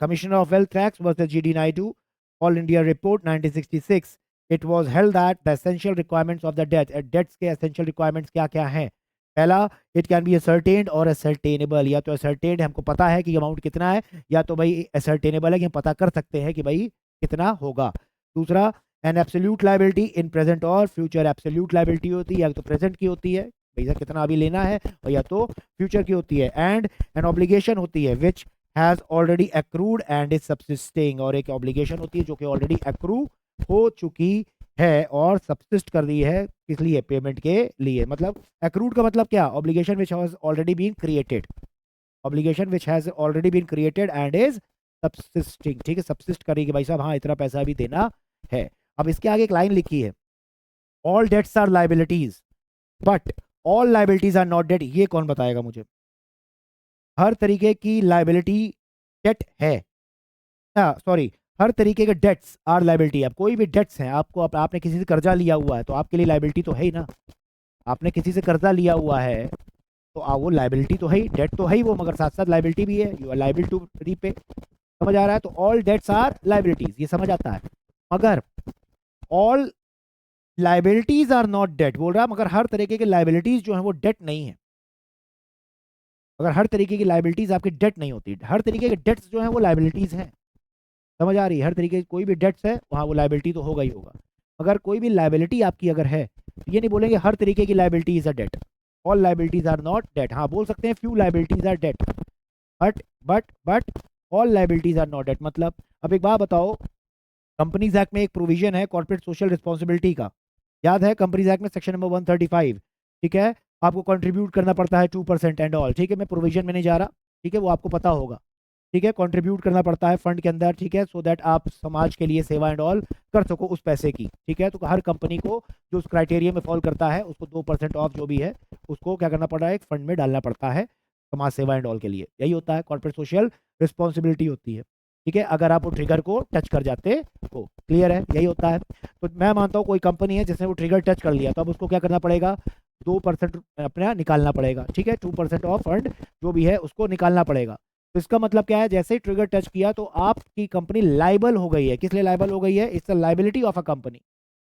commissioner of wealth tax versus GD Naidu all India report 1966 it was held that the essential requirements of the debt, debts के एसेंशियल रिक्वायरमेंट्स क्या क्या हैं। पहला, it can be ascertained or ascertainable. या तो असर्टेन्ड हमको पता है कि अमाउंट कितना है, या तो भाई असर्टेनेबल है कि हम पता कर सकते हैं कि भाई कितना होगा। दूसरा, an absolute liability in present और फ्यूचर। एब्सोल्यूट लायबिलिटी होती है या तो प्रेजेंट की होती है, भैया कितना अभी लेना है, और या तो फ्यूचर की होती है। एंड एन ऑब्लिगेशन होती है which has already accrued and is subsisting. और एक ऑब्लिगेशन होती है जो कि ऑलरेडी एक्रू हो चुकी है और सब्सिस्ट कर दी है, किस लिए, पेमेंट के लिए। मतलब एक्रूड का मतलब क्या, obligation which has already been created, obligation which has already been created and is subsisting. ठीक है, सब्सिस्ट करेगी भाई साहब, हाँ इतना पैसा भी देना है। अब इसके आगे एक लाइन लिखी है, all debts are liabilities but all liabilities are not debt. ये कौन बताएगा मुझे? हर तरीके की लाइबिलिटी डेट है, सॉरी, हर तरीके के डेट्स आर लाइबिलिटी। अब कोई भी डेट्स हैं, आपको आपने किसी से कर्जा लिया हुआ है तो आपके लिए लाइबिलिटी तो है ही ना। आपने किसी से कर्जा लिया हुआ है तो वो लाइबिलिटी तो है ही, डेट तो है ही वो, मगर साथ साथ लाइबिलिटी भी है, you are liable to repay. समझ आ रहा है? तो ऑल डेट्स आर लाइबिलिटीज, ये समझ आता है। मगर all liabilities are not debt बोल रहा है, मगर हर तरीके के लाइबिलिटीज जो है वो डेट नहीं है। अगर हर तरीके की लाइबिलिटीज आपकी डेट नहीं होती, हर तरीके के डेट्स जो है वो लाइबिलिटीज हैं। समझ आ रही है? हर तरीके की कोई भी डेट्स है वहाँ वो लाइबिलिटी तो होगा ही होगा। अगर कोई भी लाइबिलिटी आपकी अगर है तो ये नहीं बोलेंगे हर तरीके की liability is a debt, all liabilities are not debt. हाँ बोल सकते हैं few liabilities are debt, but all liabilities are not debt. मतलब अब एक बात बताओ, कंपनीज एक्ट में एक प्रोविजन है कॉर्पोरेट सोशल रिस्पॉन्सिबिलिटी का, याद है? कंपनीज एक्ट में सेक्शन नंबर 135, ठीक है, आपको कंट्रीब्यूट करना पड़ता है 2% एंड ऑल। ठीक है, मैं प्रोविजन में नहीं जा रहा, ठीक है, वो आपको पता होगा। ठीक है, कंट्रीब्यूट करना पड़ता है फंड के अंदर, ठीक है, सो दैट आप समाज के लिए सेवा एंड ऑल कर सको उस पैसे की। ठीक है, तो हर कंपनी को जो उस क्राइटेरिया में फॉल करता है उसको 2% ऑफ जो भी है उसको क्या करना पड़ रहा है, एक फंड में डालना पड़ता है समाज सेवा एंड ऑल के लिए। यही होता है, कॉर्पोरेट सोशल रिस्पॉन्सिबिलिटी होती है। ठीक है, अगर आप वो ट्रिगर को टच कर जाते हो, क्लियर है? यही होता है। तो मैं मानता हूँ कोई कंपनी है जिसने वो ट्रिगर टच कर लिया, तो अब उसको क्या करना पड़ेगा, 2% अपना निकालना पड़ेगा। ठीक है, 2% ऑफ फंड जो भी है उसको निकालना पड़ेगा। तो इसका मतलब क्या है, जैसे ही ट्रिगर टच किया तो आपकी कंपनी लाइबल हो गई है। किस लिए लाइबल हो गई है? It's a liability of a company.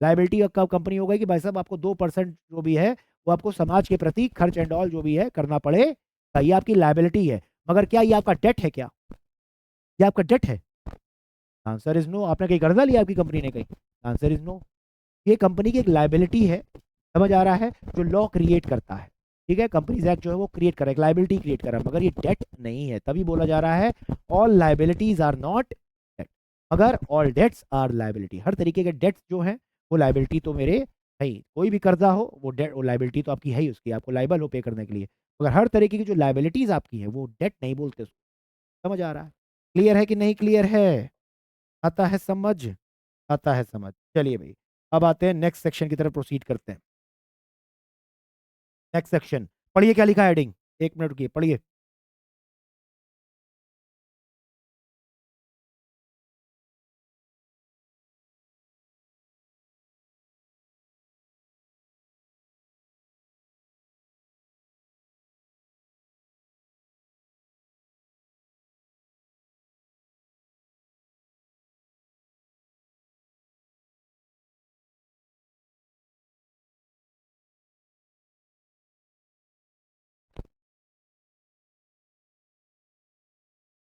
Liability of company हो गई कि भाई साहब आपको 2% जो भी है वो आपको समाज के प्रति खर्च एंड ऑल जो भी है करना पड़ेगा। ये आपकी लाइबिलिटी है। मगर क्या ये आपका डेट है? क्या ये आपका डेट है? Answer is no. आपने कहीं कर्जा लिया आपकी कंपनी ने कहीं? Answer is no. ये कंपनी की एक लाइबिलिटी है, समझ आ रहा है, जो लॉ क्रिएट करता है। ठीक है, कंपनीज एक्ट जो है वो क्रिएट कर रहा है, एक लाइबिलिटी क्रिएट कर रहा है, मगर ये डेट नहीं है। तभी बोला जा रहा है all liabilities are not debt, मगर ऑल डेट्स आर लाइबिलिटी। हर तरीके के डेट्स जो है वो लाइबिलिटी तो मेरे है ही। कोई भी कर्जा हो वो डेट, वो लाइबिलिटी तो आपकी है ही, उसकी आपको लाइबल हो पे करने के लिए। मगर हर तरीके की जो लाइबिलिटीज आपकी है वो डेट नहीं बोलते उसको। समझ आ रहा है? क्लियर है कि नहीं क्लियर है? आता है समझ? आता है समझ। चलिए भाई, अब आते हैं नेक्स्ट सेक्शन की तरफ, प्रोसीड करते हैं। नेक्स्ट सेक्शन पढ़िए, क्या लिखा है हेडिंग, एक मिनट रुकिए, पढ़िए।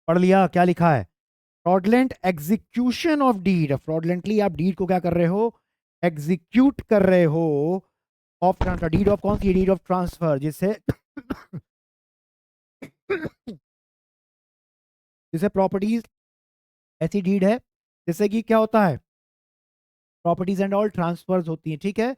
पढ़ लिया? क्या लिखा है? Fraudulent execution of deed. Fraudulently आप डीड को क्या कर रहे हो, एग्जीक्यूट कर रहे हो। ऑफ ट्रांसफर, डीड ऑफ कौन सी? डीड ऑफ ट्रांसफर, जिससे जिसे प्रॉपर्टीज, ऐसी डीड है जिससे कि क्या होता है, प्रॉपर्टीज एंड ऑल ट्रांसफर्स होती हैं। ठीक है,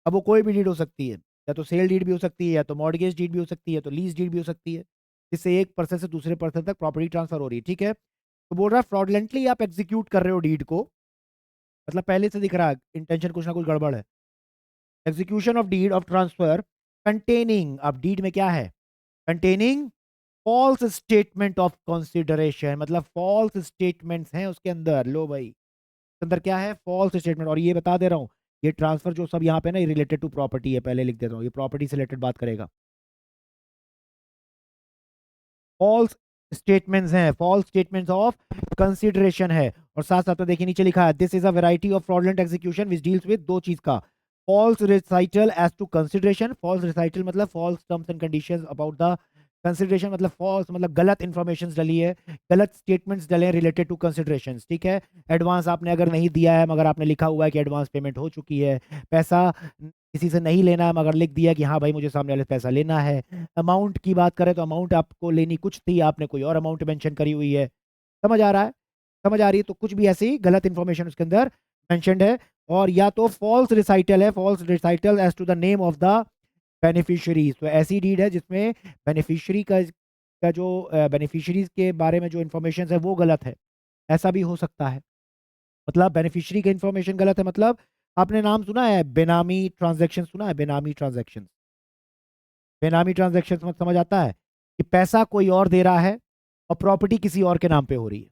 अब वो कोई भी डीड हो सकती है, या तो सेल डीड भी हो सकती है, या तो मॉर्गेज डीड भी हो सकती है, या तो लीज डीड भी हो सकती है, जिससे एक पर्सन से दूसरे पर्सन तक प्रॉपर्टी ट्रांसफर हो रही है। ठीक है, तो बोल रहा है फ्रॉडलेंटली आप एग्जीक्यूट कर रहे हो डीड को, मतलब पहले से दिख रहा है इंटेंशन कुछ ना कुछ गड़बड़ है। Execution of deed of transfer containing, अब डीड में क्या है, containing false statement of consideration, मतलब फॉल्स स्टेटमेंट्स हैं उसके अंदर। लो भाई, अंदर क्या है, फॉल्स स्टेटमेंट। और ये बता दे रहा हूँ, ये ट्रांसफर जो सब यहाँ पे ना, ये रिलेटेड टू प्रॉपर्टी है, पहले लिख देता हूँ, ये प्रॉपर्टी से रिलेटेड बात करेगा। फॉल्स स्टेटमेंट्स हैं, फॉल्स स्टेटमेंट्स ऑफ कंसिडरेशन है। और साथ साथ में देखिए नीचे लिखा है, this is a variety of fraudulent execution which deals with दो चीज का, false recital as to consideration. False recital मतलब false terms and conditions about the consideration, मतलब फॉल्स मतलब गलत इंफॉर्मेशन डली है, गलत स्टेटमेंट्स डले हैं रिलेटेड टू कंसिडरेशन। ठीक है, एडवांस आपने अगर नहीं दिया है मगर आपने लिखा हुआ है कि एडवांस पेमेंट हो चुकी है, पैसा किसी से नहीं लेना है मगर लिख दिया कि हाँ भाई मुझे सामने वाले से पैसा लेना है। अमाउंट की बात करें तो अमाउंट आपको लेनी कुछ थी, आपने कोई और अमाउंट मेंशन करी हुई है। समझ आ रहा है, समझ आ रही है, तो कुछ भी ऐसी गलत इंफॉर्मेशन उसके अंदर मेंशन्ड है। और या तो फॉल्स रिसाइटल है, false recital as to the name of the beneficiaries, तो ऐसी डीड है जिसमें बेनिफिशियरी का जो बेनिफिशियरीज के बारे में जो इन्फॉर्मेशन है वो गलत है। ऐसा भी हो सकता है, मतलब बेनिफिशियरी का इन्फॉर्मेशन गलत है, मतलब आपने नाम सुना है बेनामी ट्रांजैक्शन, सुना है बेनामी ट्रांजैक्शन? बेनामी ट्रांजैक्शन समझ आता है कि पैसा कोई और दे रहा है और प्रॉपर्टी किसी और के नाम पे हो रही है।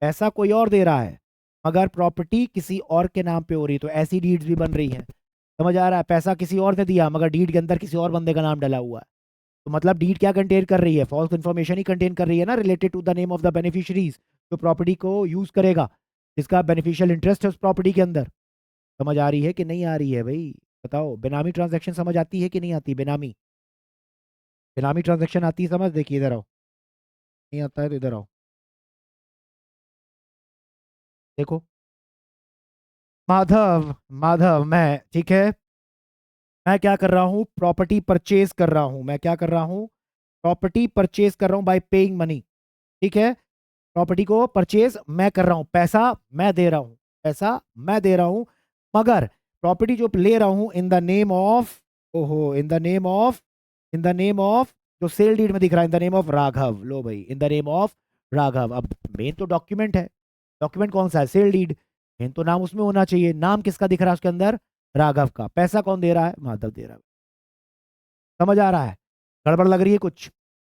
पैसा कोई और दे रहा है मगर प्रॉपर्टी किसी और के नाम पे हो रही है, तो ऐसी डीड्स भी बन रही हैं। समझ आ रहा है, पैसा किसी और ने दिया मगर डीड के अंदर किसी और बंदे का नाम डला हुआ है, तो मतलब डीड क्या कंटेन कर रही है, फॉल्स इन्फॉर्मेशन ही कंटेन कर रही है ना, related to the name of the beneficiaries, जो प्रॉपर्टी को यूज करेगा, जिसका बेनिफिशियल इंटरेस्ट है उस प्रॉपर्टी के अंदर। समझ आ रही है कि नहीं आ रही है भाई, बताओ। बेनामी ट्रांजैक्शन समझ आती है कि नहीं आती, बेनामी, बेनामी ट्रांजैक्शन आती है समझ? देखिए इधर आओ, नहीं आता है तो इधर आओ, देखो। माधव, माधव मैं, ठीक है, मैं क्या कर रहा हूँ, प्रॉपर्टी परचेज कर रहा हूँ, मैं क्या कर रहा हूँ, प्रॉपर्टी परचेज कर रहा हूँ बाय पेइंग मनी। ठीक है, प्रॉपर्टी को परचेज मैं कर रहा हूँ, पैसा मैं दे रहा हूँ, पैसा मैं दे रहा हूँ, मगर प्रॉपर्टी जो ले रहा हूँ इन द नेम ऑफ, ओहो, in the name of, in the name of, जो सेल डीड में दिख रहा है in the name of Raghav. लो भाई, in the name of Raghav. अब मेन तो डॉक्यूमेंट है, डॉक्यूमेंट कौन सा है, सेल डीड, मेन तो नाम उसमें होना चाहिए। नाम किसका दिख रहा है उसके अंदर, राघव का। पैसा कौन दे रहा है, माधव दे रहा है। समझ आ रहा है, गड़बड़ लग रही है कुछ,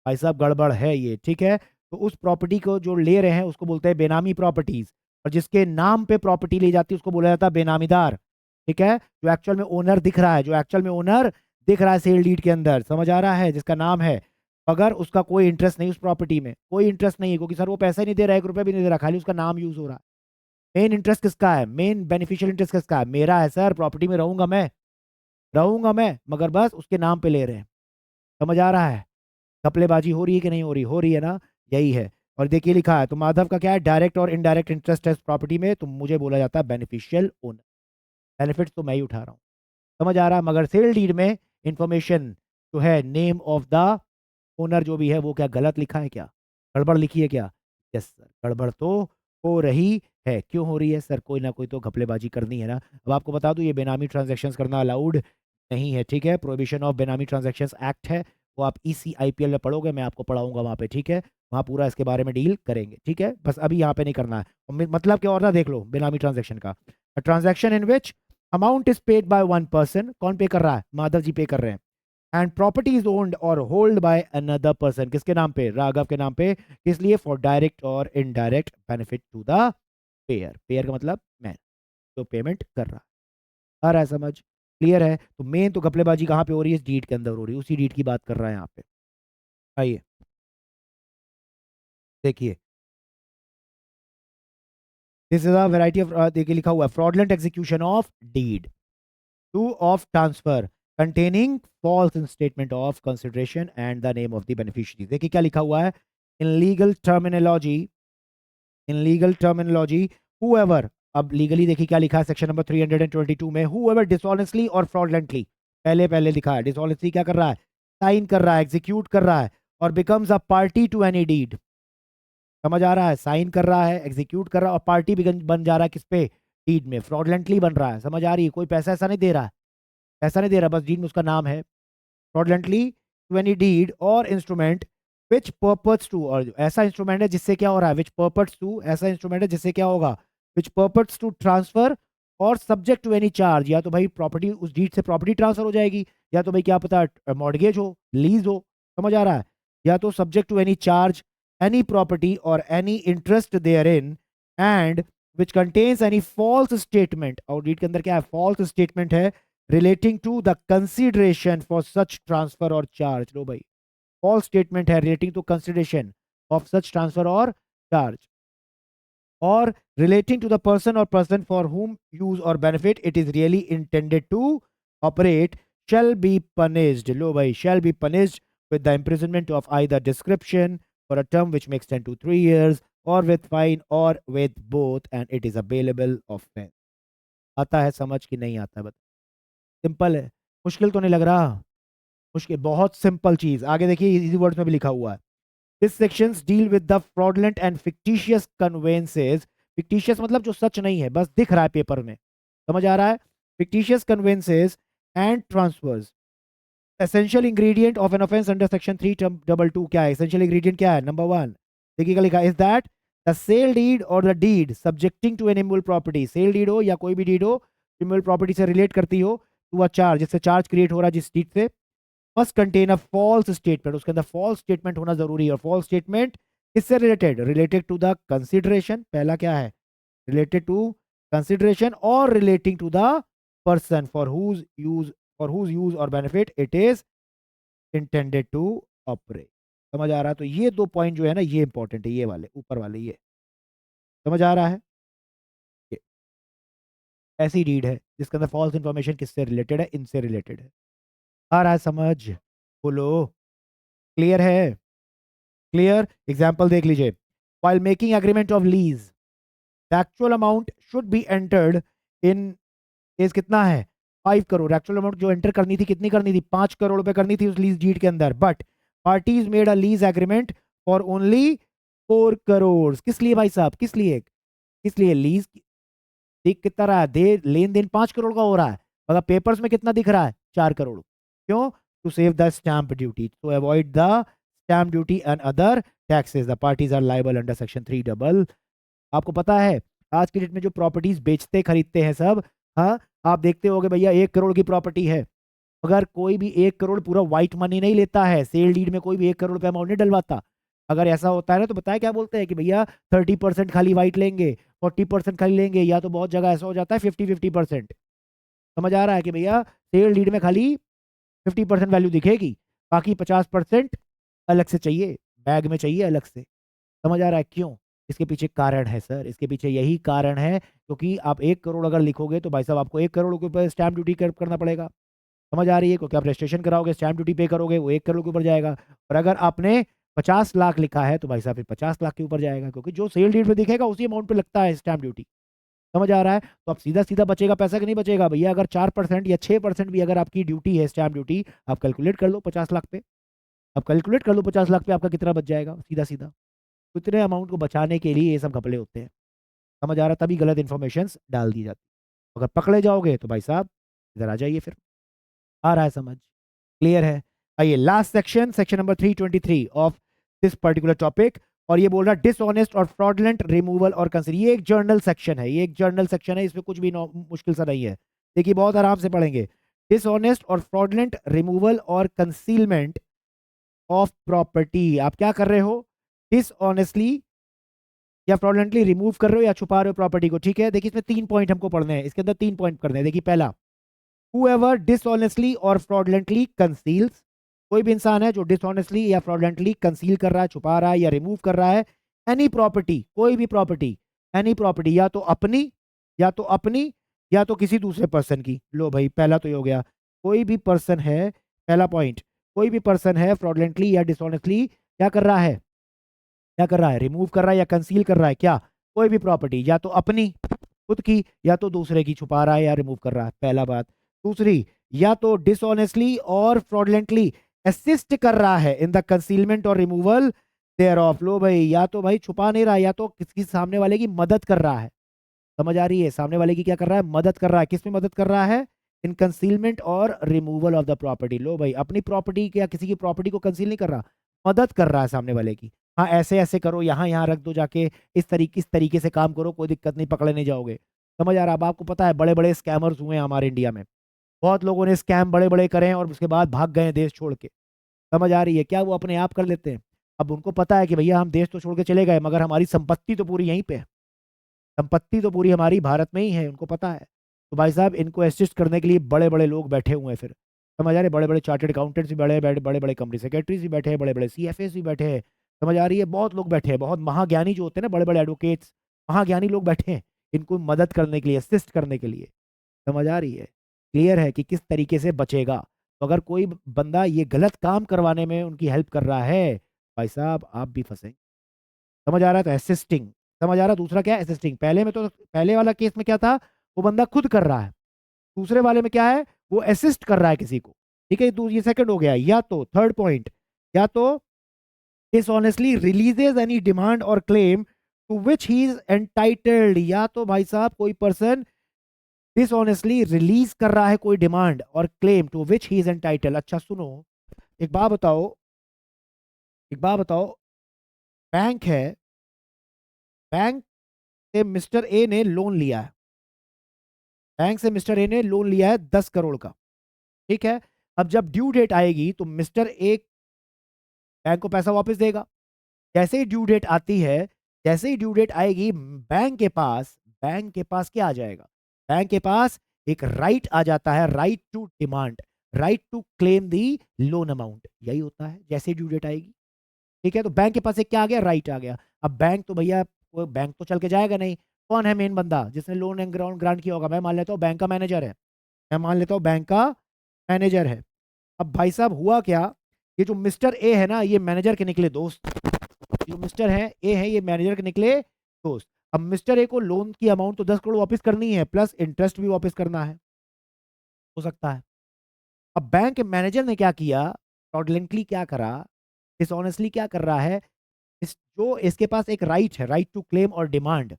भाई साहब गड़बड़ है ये। ठीक है, तो उस प्रॉपर्टी को जो ले रहे हैं उसको बोलते हैं बेनामी प्रॉपर्टीज, और जिसके नाम पे प्रॉपर्टी ली जाती है उसको बोला जाता है बेनामीदार। ठीक है, जो एक्चुअल में ओनर दिख रहा है, जो एक्चुअल में ओनर दिख रहा है सेल डीड के अंदर, समझ आ रहा है, जिसका नाम है, अगर उसका कोई इंटरेस्ट नहीं उस प्रॉपर्टी में, कोई इंटरेस्ट नहीं है, क्योंकि सर वो पैसा ही नहीं दे रहा है, 1 रुपया भी नहीं दे रहा, खाली उसका नाम यूज हो रहा है। मेन इंटरेस्ट किसका है, मेन बेनिफिशियल इंटरेस्ट किसका है, मेरा है सर, प्रॉपर्टी में रहूंगा मैं, रहूंगा मैं, मगर बस उसके नाम पे ले रहे हैं। समझ आ रहा है, घपलेबाजी हो रही है कि नहीं हो रही है ना, यही है। और देखिए लिखा है, तो माधव का क्या है, डायरेक्ट और इनडायरेक्ट इंटरेस्ट है प्रॉपर्टी में, तो मुझे बोला जाता है बेनिफिशियल ओनर, बेनिफिट तो मैं ही उठा रहा हूँ। समझ आ रहा है, मगर सेल डीड में इंफॉर्मेशन जो है, नेम ऑफ द ओनर जो भी है, वो क्या गलत लिखा है, क्या गड़बड़ लिखी है क्या? यस सर, गड़बड़ तो हो रही है। क्यों हो रही है सर, कोई ना कोई तो घपलेबाजी करनी है ना। अब आपको बता दूं, ये बेनामी ट्रांजैक्शंस करना अलाउड नहीं है। ठीक है, प्रोहिबिशन ऑफ बेनामी ट्रांजैक्शंस एक्ट है, वो आप ECIPL में पढ़ोगे, मैं आपको पढ़ाऊंगा वहाँ पे। ठीक है, वहाँ पूरा इसके बारे में डील करेंगे। ठीक है, बस अभी यहाँ पे नहीं करना है। मतलब क्या और ना, देख लो बेनामी ट्रांजैक्शन का, transaction in which amount is paid by one person, कौन पे कर रहा है, माधव जी पे कर रहे हैं, and property is owned or held by another person, किसके नाम पे, राघव के नाम पे। किस लिए, for direct or indirect benefit to the payer, payer का मतलब मैं, जो पेमेंट कर रहा। आ रहा है समझ, क्लियर है? तो मेन तो घपलेबाजी कहाँ पे हो रही है, इस डीड के अंदर हो रही है, उसी डीड की बात कर रहा है यहाँ पे। आइए देखिए, this is a variety of, देखिए लिखा हुआ है, fraudulent execution of deed to of transfer containing false in statement of consideration and the name of the beneficiary। देखिए क्या लिखा हुआ है, in legal terminology, in legal terminology whoever, अब लीगली देखिए क्या लिखा है सेक्शन नंबर 322 में, whoever dishonestly और fraudulently, पहले पहले लिखा है, dishonestly क्या कर रहा है, साइन कर रहा है, एग्जीक्यूट कर रहा है, और becomes a party to any deed। समझ आ रहा है, साइन कर रहा है, एग्जीक्यूट कर रहा है, और पार्टी भी बन जा रहा है किस पे, डीड में, फ्रॉडलेंटली बन रहा है। समझ आ रही है, कोई पैसा ऐसा नहीं दे रहा है, पैसा नहीं दे रहा, बस डीड में उसका नाम है, fraudulently to any deed or instrument which purports to, और ऐसा इंस्ट्रूमेंट है जिससे क्या हो रहा है, which purports to, ऐसा इंस्ट्रूमेंट है जिससे क्या होगा, which purports to transfer और subject to any charge, या तो भाई प्रॉपर्टी, उस डीड से प्रॉपर्टी ट्रांसफर हो जाएगी, या तो भाई क्या पता मॉर्गेज हो, लीज हो, समझ आ रहा है, या तो subject to any charge, any property और any interest therein and which contains any false statement, और डीड के अंदर क्या है, फॉल्स स्टेटमेंट है, relating to the consideration for such transfer और चार्ज। लो भाई, फॉल्स स्टेटमेंट है relating to consideration of such transfer और charge, or relating to the person or person for whom use or benefit it is really intended to operate shall be punished। लो भाई, shall be punished with the imprisonment of either description for a term which may extend to 3 years or with fine or with both and it is a bailable offense। आता है समझ कि नहीं आता है बता, simple है, मुश्किल तो नहीं लग रहा, मुश्किल, बहुत सिंपल चीज। आगे देखिए इजी वर्ड्स में भी लिखा हुआ है, this sections deal with the fraudulent and fictitious conveyances. Fictitious मतलब जो सच नहीं है, बस दिख रहा है पेपर में, समझ आ रहा है, fictitious conveyances and transfers. Essential ingredient of an offence under section 322 क्या है, एसेंशियल इंग्रेडिएंट क्या है, नंबर 1 देखिएगा लिखा is that the sale deed और the deed subjecting to an immovable property, sale deed हो या कोई भी डीड हो इमूवेबल प्रॉपर्टी से रिलेट करती हो टू अ चार्ज, जिससे चार्ज क्रिएट हो रहा है जिस डीड से, must contain a false statement, उसके अंदर फॉल्स स्टेटमेंट होना जरूरी है। और फॉल्स स्टेटमेंट किससे related, related to the consideration, पहला क्या है, रिलेटेड टू कंसिडरेशन और relating to the person for whose use और benefit it is intended to operate. समझ आ रहा है, तो ये दो पॉइंट जो है ना ये इंपॉर्टेंट है, ये वाले ऊपर वाले, ये समझ आ रहा है, ये ऐसी डीड है जिसके अंदर फॉल्स इंफॉर्मेशन किससे रिलेटेड है, इनसे रिलेटेड है। आ रहा है समझ, बोलो, क्लियर है, क्लियर। एग्जाम्पल देख लीजिए, while making agreement of lease the actual amount should be entered in is कितना है 5 करोड़, एक्चुअल अमाउंट जो एंटर करनी थी कितनी करनी थी 5 करोड़ रुपए करनी थी उस लीज डीड के अंदर, but parties made a lease agreement for only 4 crore. किस लिए भाई साहब, किस लिए, किस लिए लीज देख कितना रहा है, दे लेन देन 5 करोड़ का हो रहा है, मगर पेपर्स में कितना दिख रहा है 4 करोड़, क्यों, to save the stamp duty, to avoid the stamp duty and other taxes the parties are liable under section 3 आपको पता है आज की डेट में जो प्रॉपर्टीज बेचते खरीदते हैं सब, हाँ आप देखते होगे भैया 1 करोड़ की प्रॉपर्टी है, अगर कोई भी 1 करोड़ पूरा व्हाइट मनी नहीं लेता है, सेल डीड में कोई भी 1 करोड़ रुपया अमाउंट नहीं डलवाता, अगर ऐसा होता है ना तो बताया क्या बोलते हैं कि भैया 30% खाली व्हाइट लेंगे, 40% खाली लेंगे, या तो बहुत जगह ऐसा हो जाता है 50-50%। समझ आ रहा है कि भैया सेल डीड में खाली 50% वैल्यू दिखेगी, बाकी 50% अलग से चाहिए, बैग में चाहिए अलग से। समझ आ रहा है क्यों, इसके पीछे कारण है सर, इसके पीछे यही कारण है, क्योंकि आप 1 करोड़ अगर लिखोगे तो भाई साहब आपको 1 करोड़ के ऊपर स्टैंप ड्यूटी करना पड़ेगा। समझ आ रही है, क्योंकि आप रजिस्ट्रेशन कराओगे स्टैंप ड्यूटी पे करोगे वो 1 करोड़ के ऊपर जाएगा, और अगर आपने 50 लाख लिखा है तो भाई साहब फिर 50 लाख के ऊपर जाएगा, क्योंकि जो सेल डीड पे दिखेगा उसी अमाउंट पे लगता है स्टैंप ड्यूटी। समझ आ रहा है, तो अब सीधा सीधा बचेगा पैसा कि नहीं बचेगा भैया, अगर 4% या 6% भी अगर आपकी ड्यूटी है स्टैंप ड्यूटी, आप कैलकुलेट कर लो 50 लाख पे, आप कैलकुलेट कर लो 50 लाख पे आपका कितना बच जाएगा सीधा सीधा। तो इतने अमाउंट को बचाने के लिए ये सब घपले होते हैं, समझ आ रहा है, तभी गलत इन्फॉर्मेशन डाल दी जाती है। अगर पकड़े जाओगे तो भाई साहब इधर आ जाइए, फिर आ रहा है समझ, क्लियर है। आइए last section, section number 323 of this particular topic, और ये बोल रहा है डिसऑनेस्ट और फ्रॉडलेंट रिमूवल और कंसील। ये एक जर्नल सेक्शन है, ये एक जर्नल सेक्शन है, इसमें कुछ भी मुश्किल सा नहीं है, देखिए बहुत आराम से पढ़ेंगे। Dishonest or fraudulent removal or concealment of property, आप क्या कर रहे हो, डिसऑनेस्टली या फ्रॉडलेंटली रिमूव कर रहे हो या छुपा रहे हो प्रॉपर्टी को, ठीक है। देखिए इसमें 3 पॉइंट हमको पढ़ने हैं, इसके अंदर 3 पॉइंट करने हैं। देखिए पहला, whoever dishonestly और fraudulently conceals, कोई भी इंसान है जो डिसऑनेस्टली या फ्रॉडलेंटली कंसील कर रहा है, छुपा रहा है या रिमूव कर रहा है एनी प्रॉपर्टी, कोई भी प्रॉपर्टी, एनी प्रॉपर्टी, या तो अपनी या तो अपनी या तो किसी दूसरे पर्सन की। लो भाई पहला तो ये हो गया, कोई भी पर्सन है, पहला पॉइंट, कोई भी पर्सन है फ्रॉडलेंटली या डिसऑनेस्टली क्या कर रहा है, क्या कर रहा है, रिमूव कर रहा है या कंसील कर रहा है, क्या, कोई भी प्रॉपर्टी, या तो अपनी खुद की या तो दूसरे की छुपा रहा है या रिमूव कर रहा है, पहला बात। दूसरी, या तो डिसऑनेस्टली और फ्रॉडलेंटली असिस्ट कर रहा है in the concealment or removal there of. लो भाई, या तो भाई छुपा नहीं रहा, या तो किसी सामने वाले की मदद कर रहा है, समझ आ रही है, सामने वाले की क्या कर रहा है, मदद कर रहा है, किस में मदद कर रहा है, इन concealment or removal of the property. लो भाई अपनी प्रॉपर्टी या किसी की प्रॉपर्टी को कंसील नहीं कर रहा, मदद कर रहा है सामने वाले की, हाँ ऐसे ऐसे करो, यहाँ यहाँ रख दो जाके, इस तरीके से काम करो, कोई दिक्कत नहीं, पकड़े नहीं जाओगे। समझ आ रहा है, अब आपको पता है बड़े बड़े स्कैमर्स हुए हैं हमारे इंडिया में, बहुत लोगों ने स्कैम बड़े बड़े करे हैं और उसके बाद भाग गए हैं देश छोड़ के। समझ आ रही है क्या? वो अपने आप कर लेते हैं। अब उनको पता है कि भैया हम देश तो छोड़ के चले गए मगर हमारी संपत्ति तो पूरी यहीं पे है, संपत्ति तो पूरी हमारी भारत में ही है, उनको पता है। तो भाई साहब इनको असिस्ट करने के लिए बड़े बड़े लोग बैठे हुए हैं फिर। समझ आ रहे? बड़े बड़े चार्टर्ड अकाउंटेंट्स भी बड़े बड़े बड़े बड़े कंपनी सेक्रेटरीज भी बैठे हैं, बड़े बड़े सीएफएस भी बैठे हैं। समझ आ रही है? बहुत लोग बैठे हैं, बहुत महाज्ञानी जो होते हैं ना, बड़े बड़े एडवोकेट्स, महाज्ञानी लोग बैठे हैं इनको मदद करने के लिए, असिस्ट करने के लिए। समझ आ रही है? क्लियर है कि किस तरीके से बचेगा। तो अगर कोई बंदा ये गलत काम करवाने में उनकी हेल्प कर रहा है, भाई साहब आप भी फंसेंगे। समझ आ रहा है? तो असिस्टिंग। समझ आ रहा है? दूसरा क्या है? असिस्टिंग। पहले में तो, पहले वाला केस में क्या था, वो बंदा खुद कर रहा है। दूसरे वाले में क्या है, वो असिस्ट कर रहा है किसी को। ठीक है, तो ये सेकंड हो गया। या तो थर्ड पॉइंट, या तो dishonestly releases any demand or claim to which he is entitled. या तो भाई साहब कोई पर्सन डिसऑनेस्टली रिलीज कर रहा है कोई demand or claim to which he is entitled. अच्छा सुनो, एक बात बताओ, एक बात बताओ, बैंक है, बैंक से मिस्टर ए ने लोन लिया है, बैंक से मिस्टर ए ने लोन लिया है 10 करोड़ का। ठीक है, अब जब ड्यू डेट आएगी तो मिस्टर ए बैंक को पैसा वापस देगा। जैसे ही ड्यू डेट आती है, जैसे ही ड्यू डेट आएगी, बैंक के पास क्या आ जाएगा, बैंक के पास एक राइट आ जाता है, right to demand, right to claim the loan amount. यही होता है जैसे ड्यू डेट आएगी। ठीक है, तो बैंक के पास एक क्या आ गया, राइट आ गया। अब बैंक तो भैया, वो बैंक तो चल के जाएगा नहीं। कौन है मेन बंदा जिसने लोन एंड ग्राउंड ग्रांट किया होगा? मैं मान लेता हूँ बैंक का मैनेजर है, मैं मान लेता हूँ बैंक का मैनेजर है। अब भाई साहब हुआ क्या, ये जो मिस्टर ए है ना, ये मैनेजर के निकले दोस्त, जो मिस्टर है ए है, ये मैनेजर के निकले दोस्त। अब मिस्टर ए को लोन की अमाउंट तो 10 करोड़ वापस करनी है, प्लस इंटरेस्ट भी वापस करना है, हो सकता है। अब बैंक मैनेजर ने क्या किया, फ्रॉडलेंटली क्या करा, डिसऑनेस्टली क्या कर रहा है, जो इसके पास एक राइट है, राइट टू क्लेम और डिमांड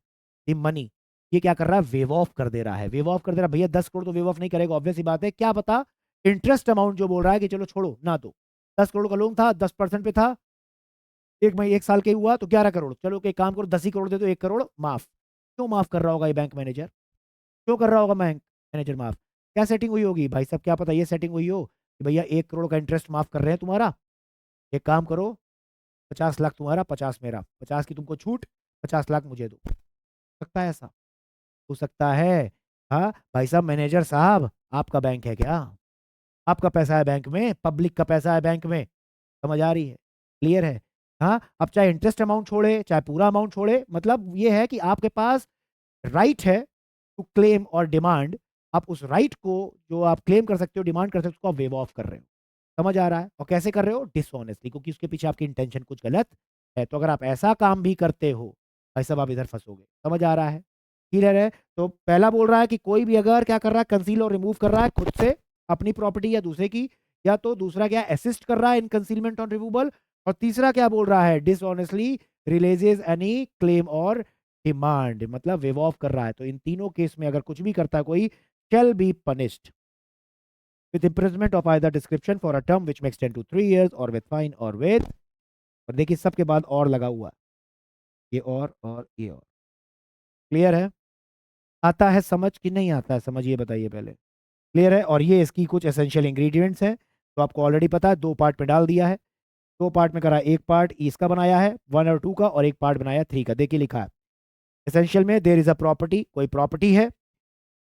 द मनी, ये क्या कर रहा है, वेव ऑफ कर दे रहा है, वेव ऑफ कर दे रहा है। भैया 10 करोड़ तो वेव ऑफ नहीं करेगा, ऑब्वियस सी बात है। क्या पता इंटरेस्ट अमाउंट जो बोल रहा है कि चलो छोड़ो ना दो, 10 करोड़ का लोन था, 10% पे था, एक महीने एक साल के हुआ तो 11 करोड़, चलो एक काम करो 10 ही करोड़ दे दो, 1 करोड़ माफ। क्यों माफ कर रहा होगा ये बैंक मैनेजर, क्यों कर रहा होगा बैंक मैनेजर माफ? क्या सेटिंग हुई होगी भाई साहब, क्या पता ये सेटिंग हुई हो कि भैया 1 करोड़ का इंटरेस्ट माफ कर रहे हैं तुम्हारा, एक काम करो 50 लाख तुम्हारा, 50 मेरा, 50 की तुमको छूट, 50 लाख मुझे दो। सकता है ऐसा, हो सकता है। हाँ भाई साहब, मैनेजर साहब आपका बैंक है क्या? आपका पैसा है बैंक में, पब्लिक का पैसा है बैंक में। समझ आ रही है? क्लियर है? हाँ, अब चाहे इंटरेस्ट अमाउंट छोड़े चाहे पूरा अमाउंट छोड़े, मतलब ये है कि आपके पास राइट है टू क्लेम और डिमांड। आप उस राइट को जो आप क्लेम कर सकते हो, डिमांड कर सकते हो, उसको आप वेव ऑफ कर रहे हो। समझ आ रहा है? और कैसे कर रहे हो, डिसऑनेस्टली, क्योंकि उसके पीछे आपकी इंटेंशन कुछ गलत है। तो अगर आप ऐसा काम भी करते हो भाई साहब, आप इधर फंसोगे। समझ आ रहा है? क्लियर है? तो पहला बोल रहा है कि कोई भी अगर क्या कर रहा है, कंसील और रिमूव कर रहा है खुद से अपनी प्रॉपर्टी या दूसरे की, या तो दूसरा क्या असिस्ट कर रहा है इन कंसीलमेंट और रिमूवल, और तीसरा क्या बोल रहा है, डिसऑनेस्टली रिलीजेस एनी क्लेम और डिमांड, मतलब वेव ऑफ कर रहा है। तो इन तीनों केस में अगर कुछ भी करता है कोई, shall be punished with imprisonment of either description for a term which may extend to 3 years or with fine or with, और देखिए सबके बाद और लगा हुआ है, ये और ये और। क्लियर है? आता है समझ कि नहीं आता है समझ, ये बताइए पहले। क्लियर है? और ये इसकी कुछ एसेंशियल इंग्रेडिएंट्स हैं, तो आपको ऑलरेडी पता है, 2 पार्ट में डाल दिया है, 2 पार्ट में करा, एक पार्ट इसका बनाया है 1 और 2 का, और एक पार्ट बनाया 3 का। देखिए लिखा है एसेंशियल में, देयर इज अ प्रॉपर्टी, कोई प्रॉपर्टी है,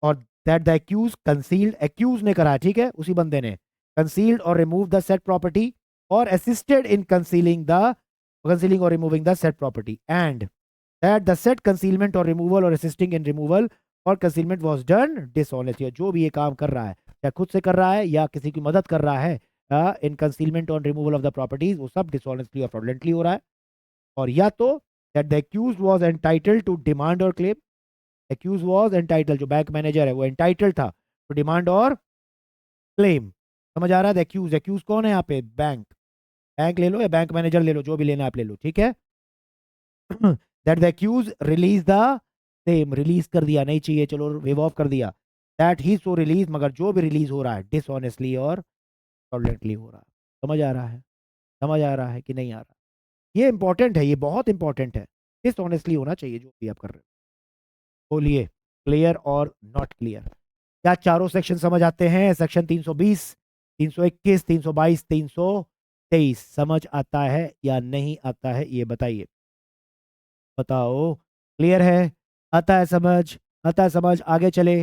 और that the accused concealed, accused ने करा, ठीक है, उसी बंदे ने concealed or remove the said property, और assisted in concealing or removing the said property, and that the said concealment or removal or assisting in removal or concealment was done dishonestly. जो भी ये काम कर रहा है, या खुद से कर रहा है या किसी की मदद कर रहा है इन concealment or removal of the properties, वो सब डिसऑनेस्टली और फ्रॉडलेंटली हो रहा है। और या तो that the accused was entitled to demand or claim, accused was entitled, जो बैंक मैनेजर है वो एंटाइटल्ड था टू डिमांड और क्लेम। समझ आ रहा है? एक्यूज, एक्यूज कौन है यहाँ पे, बैंक, बैंक ले लो या बैंक मैनेजर ले लो, जो भी लेना आप ले लो, ठीक है। That the accused release the same, release कर दिया, नहीं चाहिए चलो वेव ऑफ कर दिया, दैट ही सो रिलीज, मगर जो भी रिलीज हो रहा है डिसऑनेस्टली और फ्रॉडलेंटली हो रहा है। समझ आ रहा है? समझ आ रहा है कि नहीं आ रहा? ये इंपॉर्टेंट है, ये बहुत इंपॉर्टेंट है, डिसऑनेस्टली होना चाहिए जो भी आप कर रहे हो। बोलिए क्लियर और नॉट क्लियर? क्या चारों सेक्शन समझ आते हैं? सेक्शन 320, 321, 322, 323 समझ आता है या नहीं आता है, ये बताइए, बताओ। क्लियर है? आता है समझ? आता है समझ? आगे चले,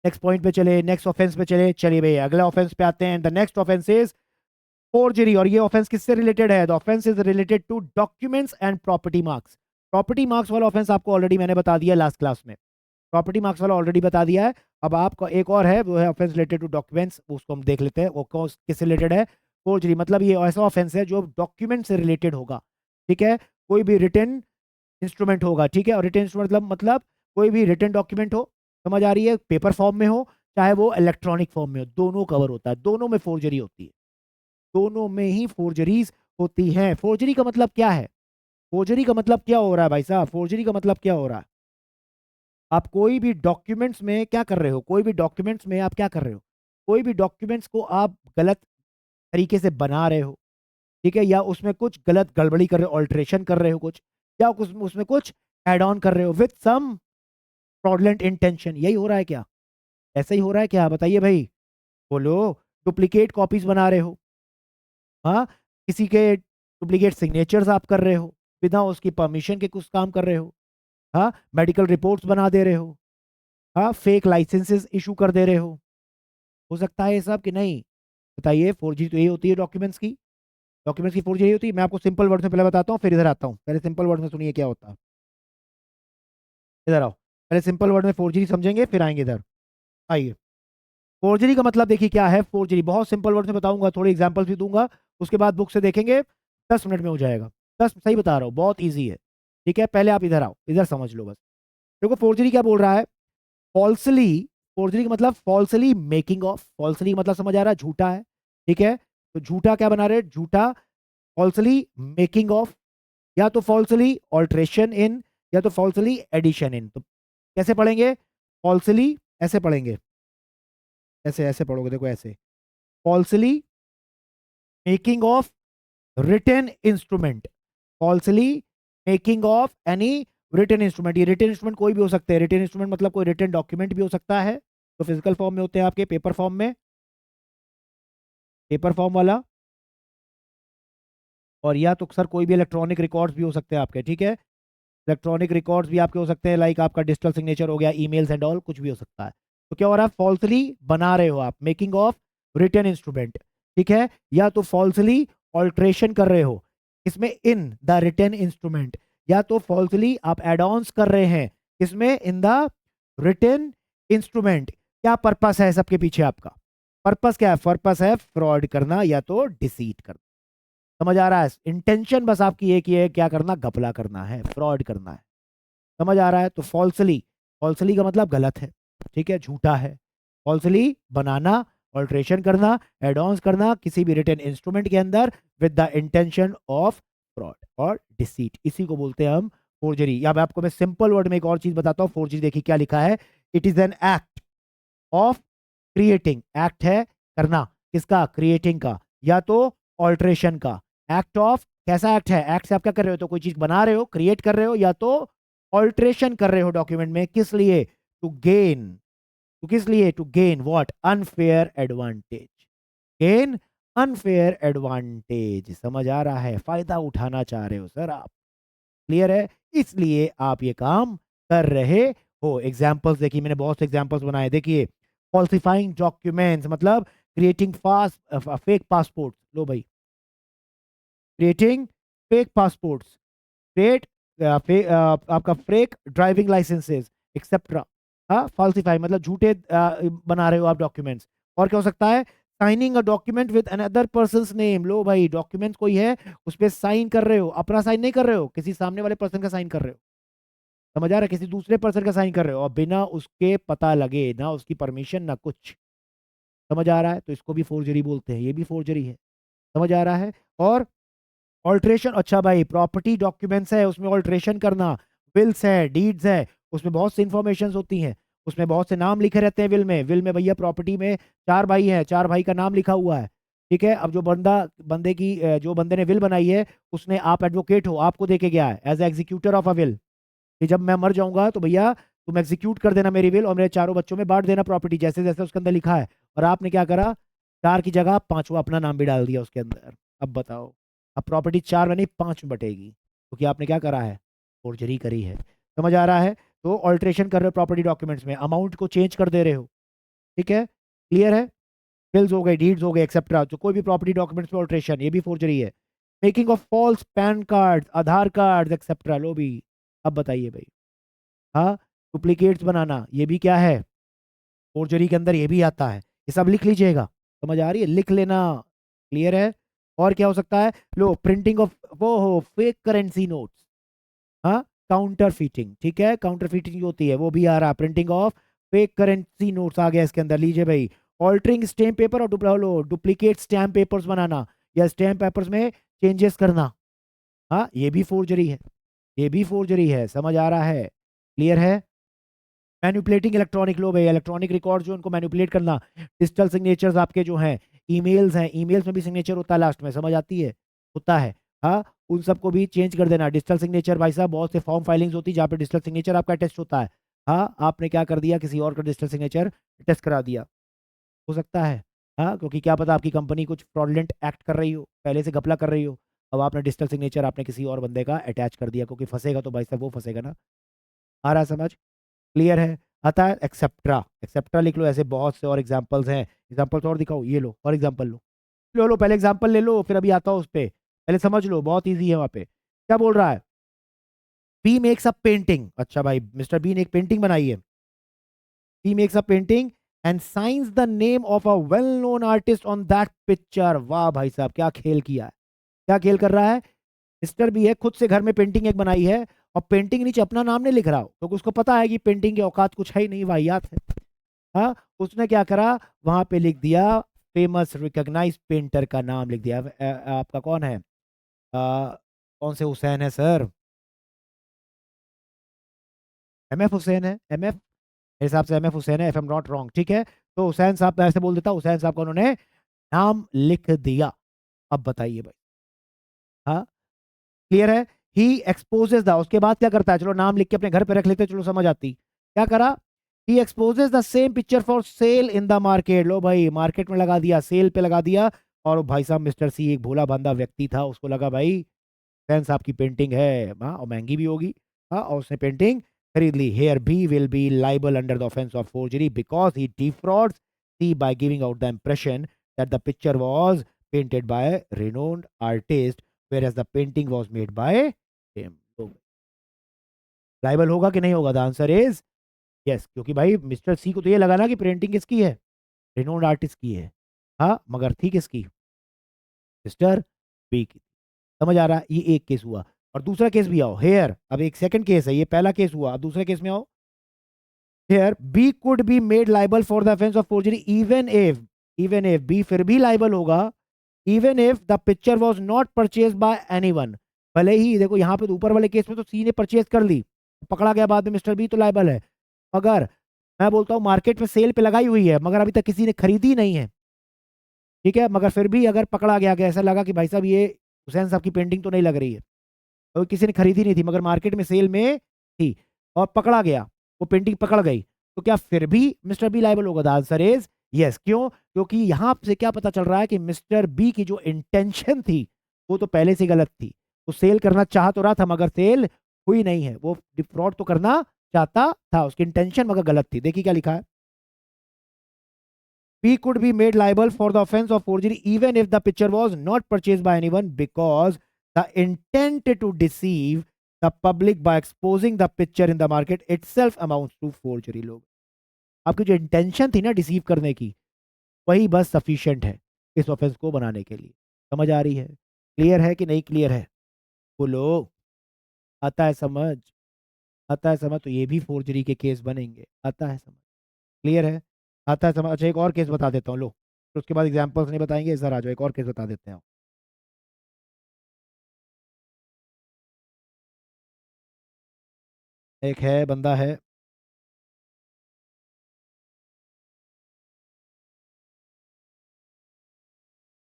नेक्स्ट पॉइंट पे चले, नेक्स्ट ऑफेंस पे चले। चलिए भैया अगला ऑफेंस पे आते हैं। The next offence is forgery. और ये ऑफेंस किससे रिलेटेड है? The offence is related to documents and property marks. Property marks वाला ऑफेंस आपको ऑलरेडी मैंने बता दिया लास्ट क्लास में, प्रॉपर्टी मार्क्स वाला ऑलरेडी बता दिया है। अब आपका एक और है, वो है ऑफेंस रिलेटेड टू डॉक्यूमेंट्स, उसको हम देख लेते हैं वो कौन किससे रिलेटेड है। फोर्जरी मतलब ये ऐसा ऑफेंस है जो डॉक्यूमेंट से रिलेटेड होगा, ठीक है। कोई भी रिटन इंस्ट्रूमेंट होगा, ठीक है। और रिटन इंस्ट्रूमेंट मतलब कोई भी रिटन डॉक्यूमेंट हो, समझ आ रही है, पेपर फॉर्म में हो चाहे वो इलेक्ट्रॉनिक फॉर्म में हो, दोनों कवर होता है, दोनों में फोर्जरी होती है, दोनों में ही फोर्जरीज होती हैं। फोर्जरी का मतलब क्या है? फोर्जरी का मतलब क्या हो रहा है भाई साहब? फोर्जरी का मतलब क्या हो रहा है? आप कोई भी डॉक्यूमेंट्स में क्या कर रहे हो? कोई भी डॉक्यूमेंट्स में आप क्या कर रहे हो? कोई भी डॉक्यूमेंट्स को आप गलत तरीके से बना रहे हो, ठीक है, या उसमें कुछ गलत गड़बड़ी कर रहे हो, ऑल्ट्रेशन कर रहे हो कुछ, या कुछ उसमें कुछ एड ऑन कर रहे हो विथ सम फ्रॉडलेंट इंटेंशन। यही हो रहा है क्या? ऐसा ही हो रहा है क्या? बताइए भाई, बोलो। डुप्लीकेट कॉपीज बना रहे हो, हाँ, किसी के डुप्लीकेट सिग्नेचर्स आप कर रहे हो, बिना उसकी परमिशन के कुछ काम कर रहे हो, हाँ, मेडिकल रिपोर्ट्स बना दे रहे हो, हाँ, फेक लाइसेंसेस इशू कर दे रहे हो सकता है ये सब कि नहीं? बताइए, फोर्जरी तो यही होती है डॉक्यूमेंट्स की, डॉक्यूमेंट्स की फोर्जरी यही होती है। मैं आपको सिंपल वर्ड में पहले बताता हूँ, फिर इधर आता हूँ। पहले सिंपल वर्ड में सुनिए क्या होता है, इधर आओ। पहले सिंपल वर्ड में फोर्जरी समझेंगे, फिर आएंगे इधर। आइए, फोर्जरी का मतलब देखिए क्या है। फोर्जरी बहुत सिंपल वर्ड में बताऊंगा, थोड़ी एग्जांपल्स भी दूंगा, उसके बाद बुक से देखेंगे, 10 मिनट में हो जाएगा। 10, सही बता रहा हूँ, बहुत ईजी है, ठीक है। पहले आप इधर आओ, इधर समझ लो बस। देखो फोर्जरी क्या बोल रहा है, फॉल्सली। फोर्जरी का मतलब फॉल्सली मेकिंग ऑफ, फॉल्सली मतलब समझ आ रहा है, झूठा है, ठीक है। तो झूठा क्या बना रहे हैं? झूठा, फॉल्सली मेकिंग ऑफ, या तो फॉल्सली ऑल्ट्रेशन इन, या तो फॉल्सली एडिशन इन। तो कैसे पढ़ेंगे? फॉल्सली ऐसे पढ़ेंगे, ऐसे ऐसे पढ़ोगे, देखो ऐसे, falsely making of written instrument, falsely making of any written instrument. ये रिटन इंस्ट्रूमेंट कोई भी हो सकते हैं, रिटन इंस्ट्रूमेंट मतलब कोई रिटन डॉक्यूमेंट भी हो सकता है, तो फिजिकल फॉर्म में होते हैं आपके, पेपर फॉर्म में, पेपर फॉर्म वाला, और या तो सर कोई भी इलेक्ट्रॉनिक रिकॉर्ड्स भी हो सकते हैं आपके, ठीक है। इलेक्ट्रॉनिक रिकॉर्ड्स भी आपके हो सकते हैं, लाइक आपका डिजिटल सिग्नेचर हो गया, ईमेल्स एंड ऑल, कुछ भी हो सकता है। तो क्या हो रहा है? फॉल्सली बना रहे हो आप, मेकिंग ऑफ रिटन इंस्ट्रूमेंट, ठीक है। या तो फॉल्सली ऑल्ट्रेशन कर रहे हो इसमें, इन द रिटन इंस्ट्रूमेंट, या तो फॉल्सली आप एड ऑन्स कर रहे हैं इसमें, इन द रिटन इंस्ट्रूमेंट। क्या पर्पस है सबके पीछे आपका? पर्पस क्या है? पर्पस है फ्रॉड करना या तो डिसीट करना। समझ आ रहा है? इंटेंशन बस आपकी एक ही है, क्या करना? घपला करना है, फ्रॉड करना है। समझ आ रहा है? तो फॉल्सली, फॉल्सली का मतलब गलत है, ठीक है, झूठा है। फॉल्सली बनाना, ऑल्ट्रेशन करना, एडॉन्स करना किसी भी रिटन इंस्ट्रूमेंट के अंदर with the intention of fraud और डिसीट, इसी को बोलते हैं हम फोर्जरी। या मैं आपको मैं सिंपल वर्ड में एक और चीज बताता हूँ। फोर्जरी देखिए क्या लिखा है, it is an act of creating, act है करना, किसका? क्रिएटिंग का, या तो ऑल्ट्रेशन का। एक्ट ऑफ, कैसा एक्ट है? एक्ट से आप क्या कर रहे हो? तो कोई चीज बना रहे हो, क्रिएट कर रहे हो, या तो ऑल्ट्रेशन कर रहे हो डॉक्यूमेंट में, किस लिए? टू गेन, तो किस लिए? To gain what? Unfair advantage, gain unfair advantage. समझ आ रहा है? फायदा उठाना चाह रहे हो सर आप, क्लियर है, इसलिए आप ये काम कर रहे हो। एग्जाम्पल्स देखिए, मैंने बहुत से एग्जाम्पल्स बनाए, देखिए। फॉल्सिफाइंग डॉक्यूमेंट्स मतलब क्रिएटिंग फास्ट फेक पासपोर्ट, लो भाई, क्रिएटिंग फेक पासपोर्ट्स, क्रिएट आपका फेक ड्राइविंग लाइसेंसेस एक्सेट्रा। हाँ, फॉल्सिफाई मतलब झूठे बना रहे हो आप डॉक्यूमेंट्स। और क्या हो सकता है? Signing a document with another person's name, लो भाई, डॉक्यूमेंट कोई है उस पर साइन कर रहे हो, अपना साइन नहीं कर रहे हो, किसी सामने वाले पर्सन का साइन कर रहे हो, समझ आ रहा है? किसी दूसरे पर्सन का साइन कर रहे हो, और बिना उसके पता लगे, ना उसकी परमिशन ना कुछ, समझ आ रहा है? तो इसको भी फोर्जरी बोलते हैं, ये भी फोर्जरी है, समझ आ रहा है? और ऑल्ट्रेशन, अच्छा भाई, प्रॉपर्टी डॉक्यूमेंट्स है उसमें ऑल्ट्रेशन करना, विल्स है, डीड्स है, उसमें बहुत सी इंफॉर्मेशन होती हैं, उसमें बहुत से नाम लिखे रहते हैं विल में। विल में भैया प्रॉपर्टी में 4 भाई हैं, 4 भाई का नाम लिखा हुआ है, ठीक है। अब जो बंदे की जो बंदे ने विल बनाई है, उसने, आप एडवोकेट हो, आपको देके गया है as executor of a will, कि जब मैं मर जाऊंगा तो भैया तुम एग्जीक्यूट कर देना मेरी विल और मेरे चारों बच्चों में बांट देना प्रॉपर्टी जैसे जैसे उसके अंदर लिखा है। और आपने क्या करा, 4 की जगह 5वां अपना नाम भी डाल दिया उसके अंदर। अब बताओ, अब प्रॉपर्टी 4 में नहीं 5 में बटेगी, क्योंकि आपने क्या करा है, फोर्जरी करी है। समझ आ रहा है? तो ऑल्ट्रेशन कर रहे हो प्रॉपर्टी डॉक्यूमेंट्स में, अमाउंट को चेंज कर दे रहे हो। ठीक है, क्लियर है? बिल्स हो गए, डीड्स हो गए, एक्सेट्रा, तो कोई भी प्रॉपर्टी डॉक्यूमेंट्स में ऑल्ट्रेशन, ये भी फोर्जरी है। Making of false PAN card, Aadhaar card etcetera, लो भी। अब बताइए भाई, हाँ, डुप्लीकेट्स बनाना ये भी क्या है, फोर्जरी के अंदर ये भी आता है। ये सब लिख लीजिएगा, समझ आ रही है, लिख लेना। क्लियर है? और क्या हो सकता है, लो प्रिंटिंग ऑफ वो हो फेक करेंसी नोट्स, हाँ, काउंटर फीटिंग, ठीक है, काउंटर फीटिंग होती है वो भी आ रहा, printing of fake currency notes आ गया इसके अंदर, लीजिए भाई। ऑल्टरिंग स्टैम्प पेपर और डुप्लीकेट स्टैम्प पेपर्स बनाना या स्टैम्प पेपर्स में चेंजेस करना, हाँ, ये भी फोर्जरी है, ये भी फोर्जरी है। समझ आ रहा है? क्लियर है? मैनिपुलेटिंग इलेक्ट्रॉनिक, लो भाई, इलेक्ट्रॉनिक रिकॉर्ड जो उनको मैनिपुलेट करना, डिजिटल सिग्नेचर्स आपके जो हैं, ईमेल्स हैं, ईमेल्स में भी सिग्नेचर होता है लास्ट में, समझ आती है, होता है, हाँ, उन सबको भी चेंज कर देना। डिजिटल सिग्नेचर भाई साहब, बहुत से फॉर्म फाइलिंग्स होती है जहाँ पे डिजिटल सिग्नेचर आपका टेस्ट होता है, हाँ, आपने क्या कर दिया, किसी और का डिजिटल सिग्नेचर टेस्ट करा दिया, हो सकता है, हाँ, क्योंकि क्या पता आपकी कंपनी कुछ फ्रॉडलेंट एक्ट कर रही हो, पहले से घपला कर रही हो, अब आपने डिजिटल सिग्नेचर आपने किसी और बंदे का अटैच कर दिया, क्योंकि फंसेगा तो भाई साहब वो फंसेगा ना। आ रहा है समझ? क्लियर है? आता है? एक्सेप्ट्रा, एक्सेप्ट्रा लिख लो, ऐसे बहुत से और एग्जांपल्स हैं, एग्जांपल्स और दिखाओ, ये लो और एग्जांपल लो, लो लो, पहले एग्जांपल ले लो फिर अभी आता हूँ उस पे, पहले समझ लो, बहुत इजी है वहां पे। क्या बोल रहा है, बी मेक्स अ पेंटिंग, अच्छा भाई मिस्टर बी ने एक पेंटिंग बनाई है, B makes a painting and signs the name of a well known artist on that picture, वाह भाई साहब क्या खेल किया है, क्या खेल कर रहा है, मिस्टर बी है खुद से घर में पेंटिंग एक बनाई है, और पेंटिंग नीचे अपना नाम नहीं लिख रहा हो, क्योंकि उसको पता है कि पेंटिंग की औकात कुछ है ही नहीं, वाहियात है, हाँ, उसने क्या करा, वहां पे लिख दिया फेमस रिकॉग्नाइज पेंटर का नाम लिख दिया। आपका कौन है, कौन से हुसैन है सर, एम एफ हुसैन है, एम एफ, मेरे हिसाब से एम एफ हुसैन है, इफ एम नॉट रॉन्ग, ठीक है, तो हुसैन साहब ऐसे बोल देता, हुसैन साहब का उन्होंने नाम लिख दिया। अब बताइए भाई, हाँ, क्लियर है? ही एक्सपोजेस द, उसके बाद क्या करता है, चलो नाम लिख के अपने घर पे रख लेते, चलो समझ आती, क्या करा, he exposes the same picture for sale in the market, लो भाई मार्केट में लगा दिया, सेल पे लगा दिया, और भाई साहब मिस्टर सी एक भोला भांदा व्यक्ति था, उसको लगा भाई फैन साहब की पेंटिंग है, हाँ, और महंगी भी होगी, हाँ, और उसने पेंटिंग खरीद ली। Here B will be liable under the offence of forgery because he defrauds C by giving out the impression that the picture was painted by a renowned artist whereas the painting was made by him। तो liable होगा कि नहीं होगा, the answer is yes, क्योंकि भाई mister सी को तो ये लगा ना कि पेंटिंग किसकी है, रिनोन्ड आर्टिस्ट की है, हाँ, मगर थी किसकी, मिस्टर बी की। समझ आ रहा है? ये एक केस हुआ, और दूसरा केस भी आओ, हेयर, अब एक सेकंड केस है, ये पहला केस हुआ, अब दूसरे केस में आओ, here B could be made liable for the offence of forgery even if B फिर भी लाइबल होगा, even if the picture was not purchase by anyone, भले ही देखो यहाँ पे तो ऊपर वाले केस में तो सी ने परचेज कर ली, पकड़ा गया बाद में, मिस्टर बी तो लाइबल है, मगर मैं बोलता हूँ मार्केट में सेल पे लगाई हुई है, मगर अभी तक किसी ने खरीदी नहीं है, ठीक है, मगर फिर भी अगर पकड़ा गया कि ऐसा लगा कि भाई साहब ये हुसैन साहब की पेंटिंग तो नहीं लग रही है, और किसी ने खरीदी नहीं थी मगर मार्केट में सेल में थी, और पकड़ा गया, वो पेंटिंग पकड़ गई, तो क्या फिर भी मिस्टर बी लाइबल होगा? द आंसर इज यस, क्यों? क्योंकि यहां से क्या पता चल रहा है कि मिस्टर बी की जो इंटेंशन थी वो तो पहले से गलत थी, वो सेल करना चाह तो रहा था मगर सेल हुई नहीं है, वो डिफ्रॉड तो करना चाहता था, उसकी इंटेंशन मगर गलत थी। देखिए क्या लिखा है, P could be made liable for the offense of forgery even if the picture was not purchased by anyone because the intent to deceive the public by exposing the picture in the market itself amounts to forgery। लोग, आपकी जो intention थी ना deceive करने की, वही बस sufficient है इस ऑफेंस को बनाने के लिए। समझ आ रही है? क्लियर है कि नहीं क्लियर है? बोलो, आता है समझ? आता है समझ, तो ये भी फोर्जरी के केस बनेंगे, आता है समझ? क्लियर है? आता है समझ? अच्छा एक और केस बता देता हूँ, लो, तो उसके बाद एग्जाम्पल्स नहीं बताएंगे, इधर आ जाओ, एक और केस बता देते हैं। एक है, बंदा है,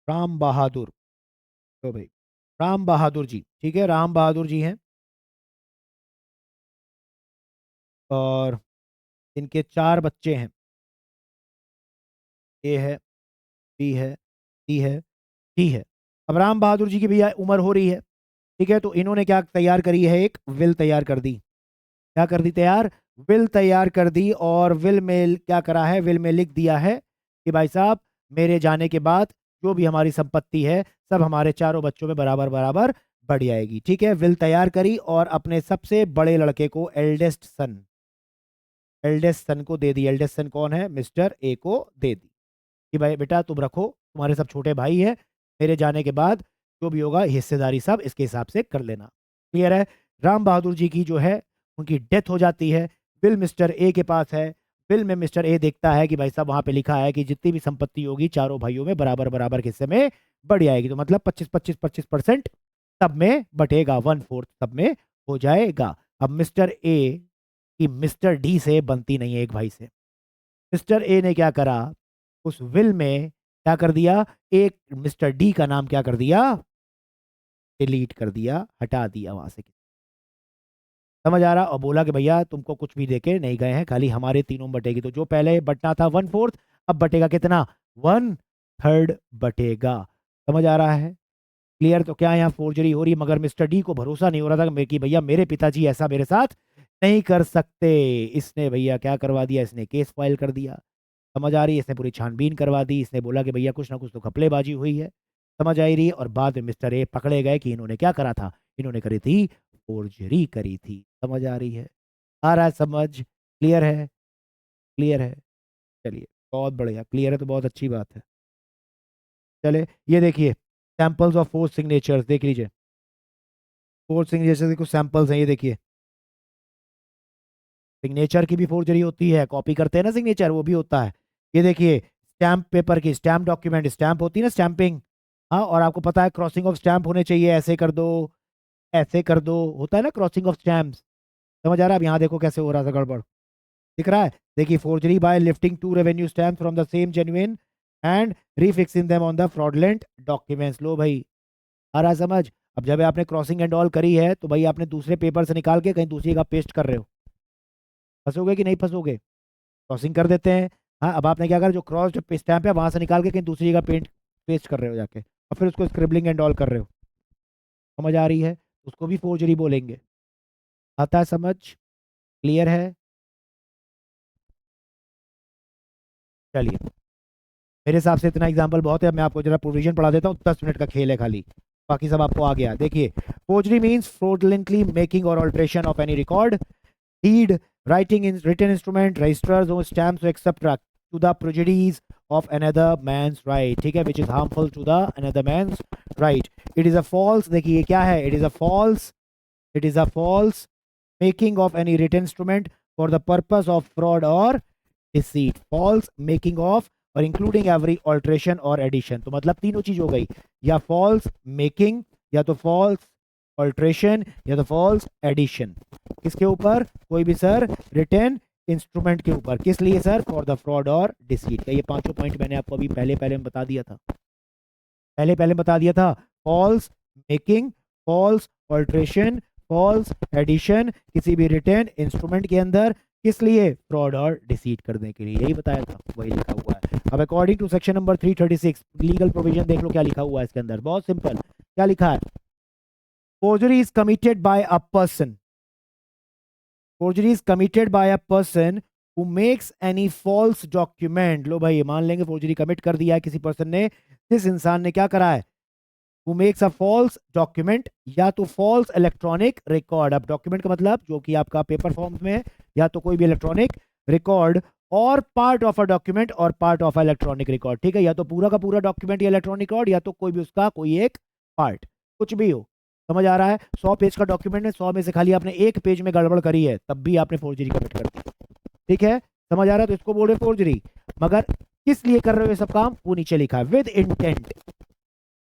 राम बहादुर, तो भाई राम बहादुर जी, ठीक है, राम बहादुर जी हैं, और इनके 4 बच्चे हैं, ए है, बी है, सी है, डी है। अब राम बहादुर जी की भैया उम्र हो रही है, ठीक है, तो इन्होंने क्या तैयार करी है, एक विल तैयार कर दी। क्या कर दी तैयार? विल तैयार कर दी। और विल में क्या करा है, विल में लिख दिया है कि भाई साहब मेरे जाने के बाद जो भी हमारी संपत्ति है सब हमारे चारों बच्चों में बराबर बराबर बढ़ जाएगी। ठीक है, विल तैयार करी और अपने सबसे बड़े लड़के को, एल्डेस्ट सन को दे दी। एल्डेस्ट सन कौन है? मिस्टर ए को दे दी कि भाई बेटा तुम रखो, तुम्हारे सब छोटे भाई है, मेरे जाने के बाद जो भी होगा हिस्सेदारी सब इसके हिसाब से कर लेना। क्लियर है? राम बहादुर जी की जो है उनकी डेथ हो जाती है, बिल मिस्टर ए के पास है। बिल में मिस्टर ए देखता है कि भाई साहब वहां पे लिखा है कि जितनी भी संपत्ति होगी चारों भाइयों में बराबर बराबर के हिस्से में बढ़ जाएगी, तो मतलब 25-25-25% सब में बटेगा, 1/4 सब में हो जाएगा। अब मिस्टर ए की मिस्टर डी से बनती नहीं है एक भाई से। मिस्टर ए ने क्या करा, उस विल में क्या कर दिया, एक मिस्टर डी का नाम क्या कर दिया, डिलीट कर दिया, हटा दिया वहां से। समझ आ रहा? और बोला कि भैया तुमको कुछ भी देके नहीं गए हैं, खाली हमारे तीनों में बटेगी। तो जो पहले बटना था 1/4, अब बटेगा कितना, 1/3 बटेगा। समझ आ रहा है? क्लियर? तो क्या यहाँ फोर्जरी हो रही है, मगर मिस्टर डी को भरोसा नहीं हो रहा था कि भैया मेरे पिताजी ऐसा मेरे साथ नहीं कर सकते। इसने भैया क्या करवा दिया, इसने केस फाइल कर दिया। समझ आ रही है? इसने पूरी छानबीन करवा दी, इसने बोला कि भैया कुछ ना कुछ तो घपलेबाजी हुई है। समझ आ रही है? और बाद में मिस्टर ए पकड़े गए कि इन्होंने क्या करा था, इन्होंने करी थी फोर्जरी करी थी। समझ आ रही है? आ रहा है समझ? क्लियर है? क्लियर है? चलिए बहुत बढ़िया, क्लियर है तो बहुत अच्छी बात है। चले ये देखिए सैंपल्स ऑफ फोर सिग्नेचर्स देख लीजिए। फोर सिग्नेचर के कुछ सैंपल्स हैं, ये देखिए। सिग्नेचर की भी फोर्जरी होती है, कॉपी करते हैं ना सिग्नेचर, वो भी होता है। ये देखिए स्टैम्प पेपर की, स्टैम्प डॉक्यूमेंट, स्टैम्प होती है ना, स्टैंपिंग। हाँ, और आपको पता है क्रॉसिंग ऑफ स्टैम्प होने चाहिए, ऐसे कर दो, ऐसे कर दो, होता है ना क्रॉसिंग ऑफ स्टैम्प। समझ आ रहा है? अब यहाँ देखो कैसे हो रहा था गड़बड़, दिख रहा है? देखिए forgery by lifting 2 revenue stamp from the same genuine and refixing them on the fraudulent documents. लो भाई, आ रहा है समझ? अब जब आपने क्रॉसिंग एंड ऑल करी है तो भाई आपने दूसरे पेपर से निकाल के कहीं दूसरी जगह पेस्ट कर रहे हो, फंसोगे कि नहीं फंसोगे? क्रॉसिंग कर देते हैं। हाँ, अब आपने क्या करा, जो क्रॉस स्टैम्प है वहां से निकाल के कहीं दूसरी जगह पेस्ट कर रहे हो जाके, और फिर उसको स्क्रिबलिंग एंड ऑल कर रहे हो। समझ आ रही है? उसको भी फोर्जरी बोलेंगे। आता है समझ? क्लियर है? चलिए मेरे हिसाब से इतना एग्जाम्पल बहुत है। अब मैं आपको जरा प्रोविजन पढ़ा देता हूँ, 10 मिनट का खेल है खाली, बाकी सब आपको आ गया। देखिए फोर्जरी मीन्स फ्रॉडलेंटली मेकिंग और alteration of any record, deed, writing in written instrument, registers or stamps etc. to the prejudice of another man's right, ठीक है, which is harmful to the another man's right. It is a false, देखिए ये क्या है, it is a false making of any written instrument for the purpose of fraud or deceit. False making of और including every alteration or addition, तो मतलब तीनों चीज हो गई, या false making, या तो false alteration, या तो false addition। किसके ऊपर? कोई भी सर रिटर्न इंस्ट्रूमेंट के ऊपर। किस लिए सर? फॉर द फ्रॉड और डिसीट। ये पांचों पॉइंट मैंने आपको अभी पहले पहले में बता दिया था, पहले बता दिया था। False making, false alteration, false addition किसी भी रिटर्न इंस्ट्रूमेंट के अंदर, किस लिए? फ्रॉड और डिसीट करने के लिए, यही बताया था, वही लिखा हुआ है। अब according to section number 336 legal provision देख लो क्या लिखा हुआ है इसके अंदर, बहुत सिंपल। क्या लिखा है? Forgery is committed by a person, forgery is committed by a person who makes any false document। लो भाई मान लेंगे forgery commit कर दिया है किसी पर्सन ने, जिस इंसान ने क्या करा है, who makes a false document, या तो false electronic record। अब document का मतलब जो कि आपका पेपर फॉर्म में है, या तो कोई भी इलेक्ट्रॉनिक रिकॉर्ड, और पार्ट ऑफ अ डॉक्यूमेंट और part of a electronic record. ठीक है, या तो पूरा का पूरा डॉक्यूमेंट या इलेक्ट्रॉनिक रिकॉर्ड, या तो कोई भी उसका कोई एक पार्ट, कुछ भी हो। समझ आ रहा है? 100 पेज का डॉक्यूमेंट है, 100 में से खाली आपने एक पेज में गड़बड़ करी है, तब भी आपने फोर्जरी कमिट कर दी। ठीक है, समझ आ रहा है? तो इसको बोल रहे फोर्जरी। मगर किस लिए कर रहे हो ये सब काम, वो नीचे लिखा है, विद इंटेंट।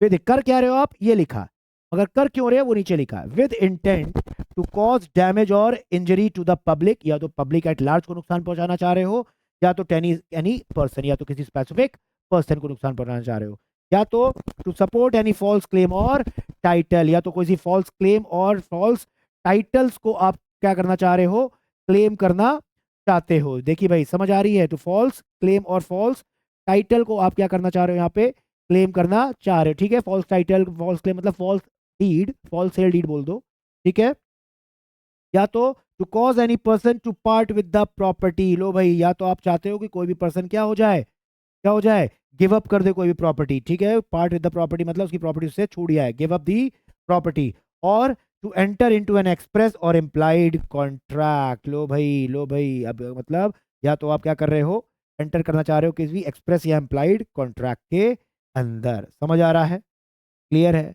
विद, कर क्या रहे हो आप, ये लिखा है, मगर कर क्यों रहे हो वो नीचे लिखा है। With intent to cause damage or injury to the public, या तो पब्लिक एट लार्ज को नुकसान पहुंचाना चाह रहे हो, या तो एनी पर्सन, या तो किसी स्पेसिफिक पर्सन को नुकसान पहुंचाना चाह रहे हो, या तो to support any false claim or title, या तो कोई सी false claim or false titles को आप क्या करना चाह रहे हो, क्लेम करना चाहते हो। देखिए भाई समझ आ रही है, तो false claim or false title को आप क्या करना चाह रहे हो, यहाँ पे क्लेम करना चाह रहे हो, ठीक है। फॉल्स टाइटल फॉल्स क्लेम मतलब false deed, false sale deed बोल दो, ठीक है। या तो to cause any person to part with the property, लो भाई या तो आप चाहते हो कि कोई भी पर्सन क्या हो जाए, क्या हो जाए, गिव अप कर दे कोई भी प्रॉपर्टी, ठीक है। पार्ट विद द प्रॉपर्टी मतलब उसकी प्रॉपर्टी उससे छूट जाए, गिव अप दी प्रॉपर्टी। और to enter into an express or implied contract, लो भाई लो भाई, अब मतलब या तो आप क्या कर रहे हो, एंटर करना चाह रहे हो किसी एक्सप्रेस या इम्प्लाइड कॉन्ट्रैक्ट के अंदर। समझ आ रहा है, क्लियर है,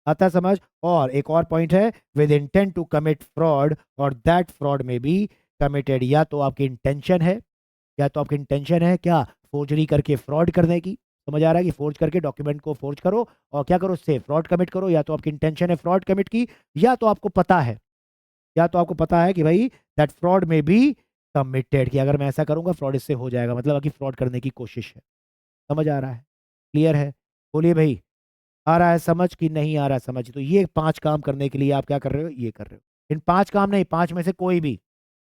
आता समझ। और एक और पॉइंट है, with intent to commit fraud or that fraud may be committed, या तो आपकी इंटेंशन है, या तो आपकी इंटेंशन है क्या, फोर्जरी करके फ्रॉड करने की। समझ आ रहा है कि फोर्ज करके डॉक्यूमेंट को फोर्ज करो और क्या करो, उससे फ्रॉड कमिट करो। या तो आपकी इंटेंशन है फ्रॉड कमिट की, या तो आपको पता है, या तो आपको पता है कि भाई that fraud may be committed, कि अगर मैं ऐसा करूंगा फ्रॉड इससे हो जाएगा, मतलब कि फ्रॉड करने की कोशिश है। समझ आ रहा है, क्लियर है, बोलिए भाई, आ रहा है समझ कि नहीं आ रहा है समझ। तो ये 5 काम करने के लिए आप क्या कर रहे हो, ये कर रहे हो। इन 5 काम नहीं, 5 में से कोई भी,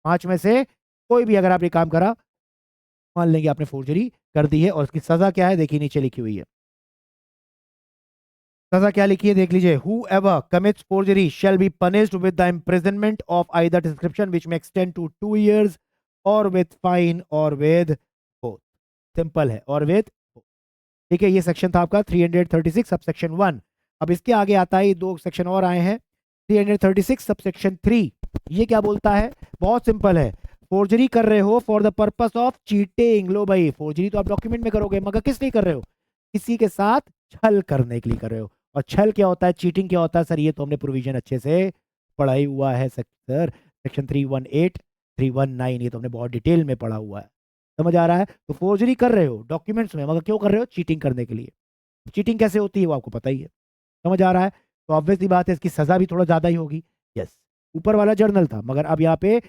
5 में से कोई भी अगर आप ये काम करा, मान लेंगे आपने फोर्जरी कर दी है। और इसकी सजा क्या है, देखिए नीचे लिखी हुई है, सजा क्या लिखी है देख लीजिए, who ever commits forgery shall be punished with the imprisonment of either description विच में एक्सटेंड टू 2 years और विद फाइन और विद बोथ। सिंपल है, और विद, ठीक है। ये सेक्शन था आपका 336 सब सेक्शन 1। अब इसके आगे आता है, ये 2 सेक्शन और आए हैं, 336 सब सेक्शन 3। ये क्या बोलता है, बहुत सिंपल है, फोर्जरी कर रहे हो for the purpose of cheating, लो भाई फोर्जरी तो आप डॉक्यूमेंट में करोगे, मगर किस लिए कर रहे हो, किसी के साथ छल करने के लिए कर रहे हो। और छल क्या होता है, चीटिंग क्या होता है सर, ये तो हमने प्रोविजन अच्छे से पढ़ा ही हुआ है सर, सेक्शन 318 319, ये तो हमने बहुत डिटेल में पढ़ा हुआ है। समझ आ रहा है, तो फोर्जरी कर रहे हो डॉक्यूमेंट्स में, मगर क्यों कर रहे हो, चीटिंग करने के लिए। चीटिंग कैसे होती है वो आपको पता ही है। समझ आ रहा है, तो ऑब्वियसली बात है इसकी सजा भी थोड़ा ज्यादा ही होगी। यस, ऊपर वाला जर्नल था, मगर अब यहाँ पे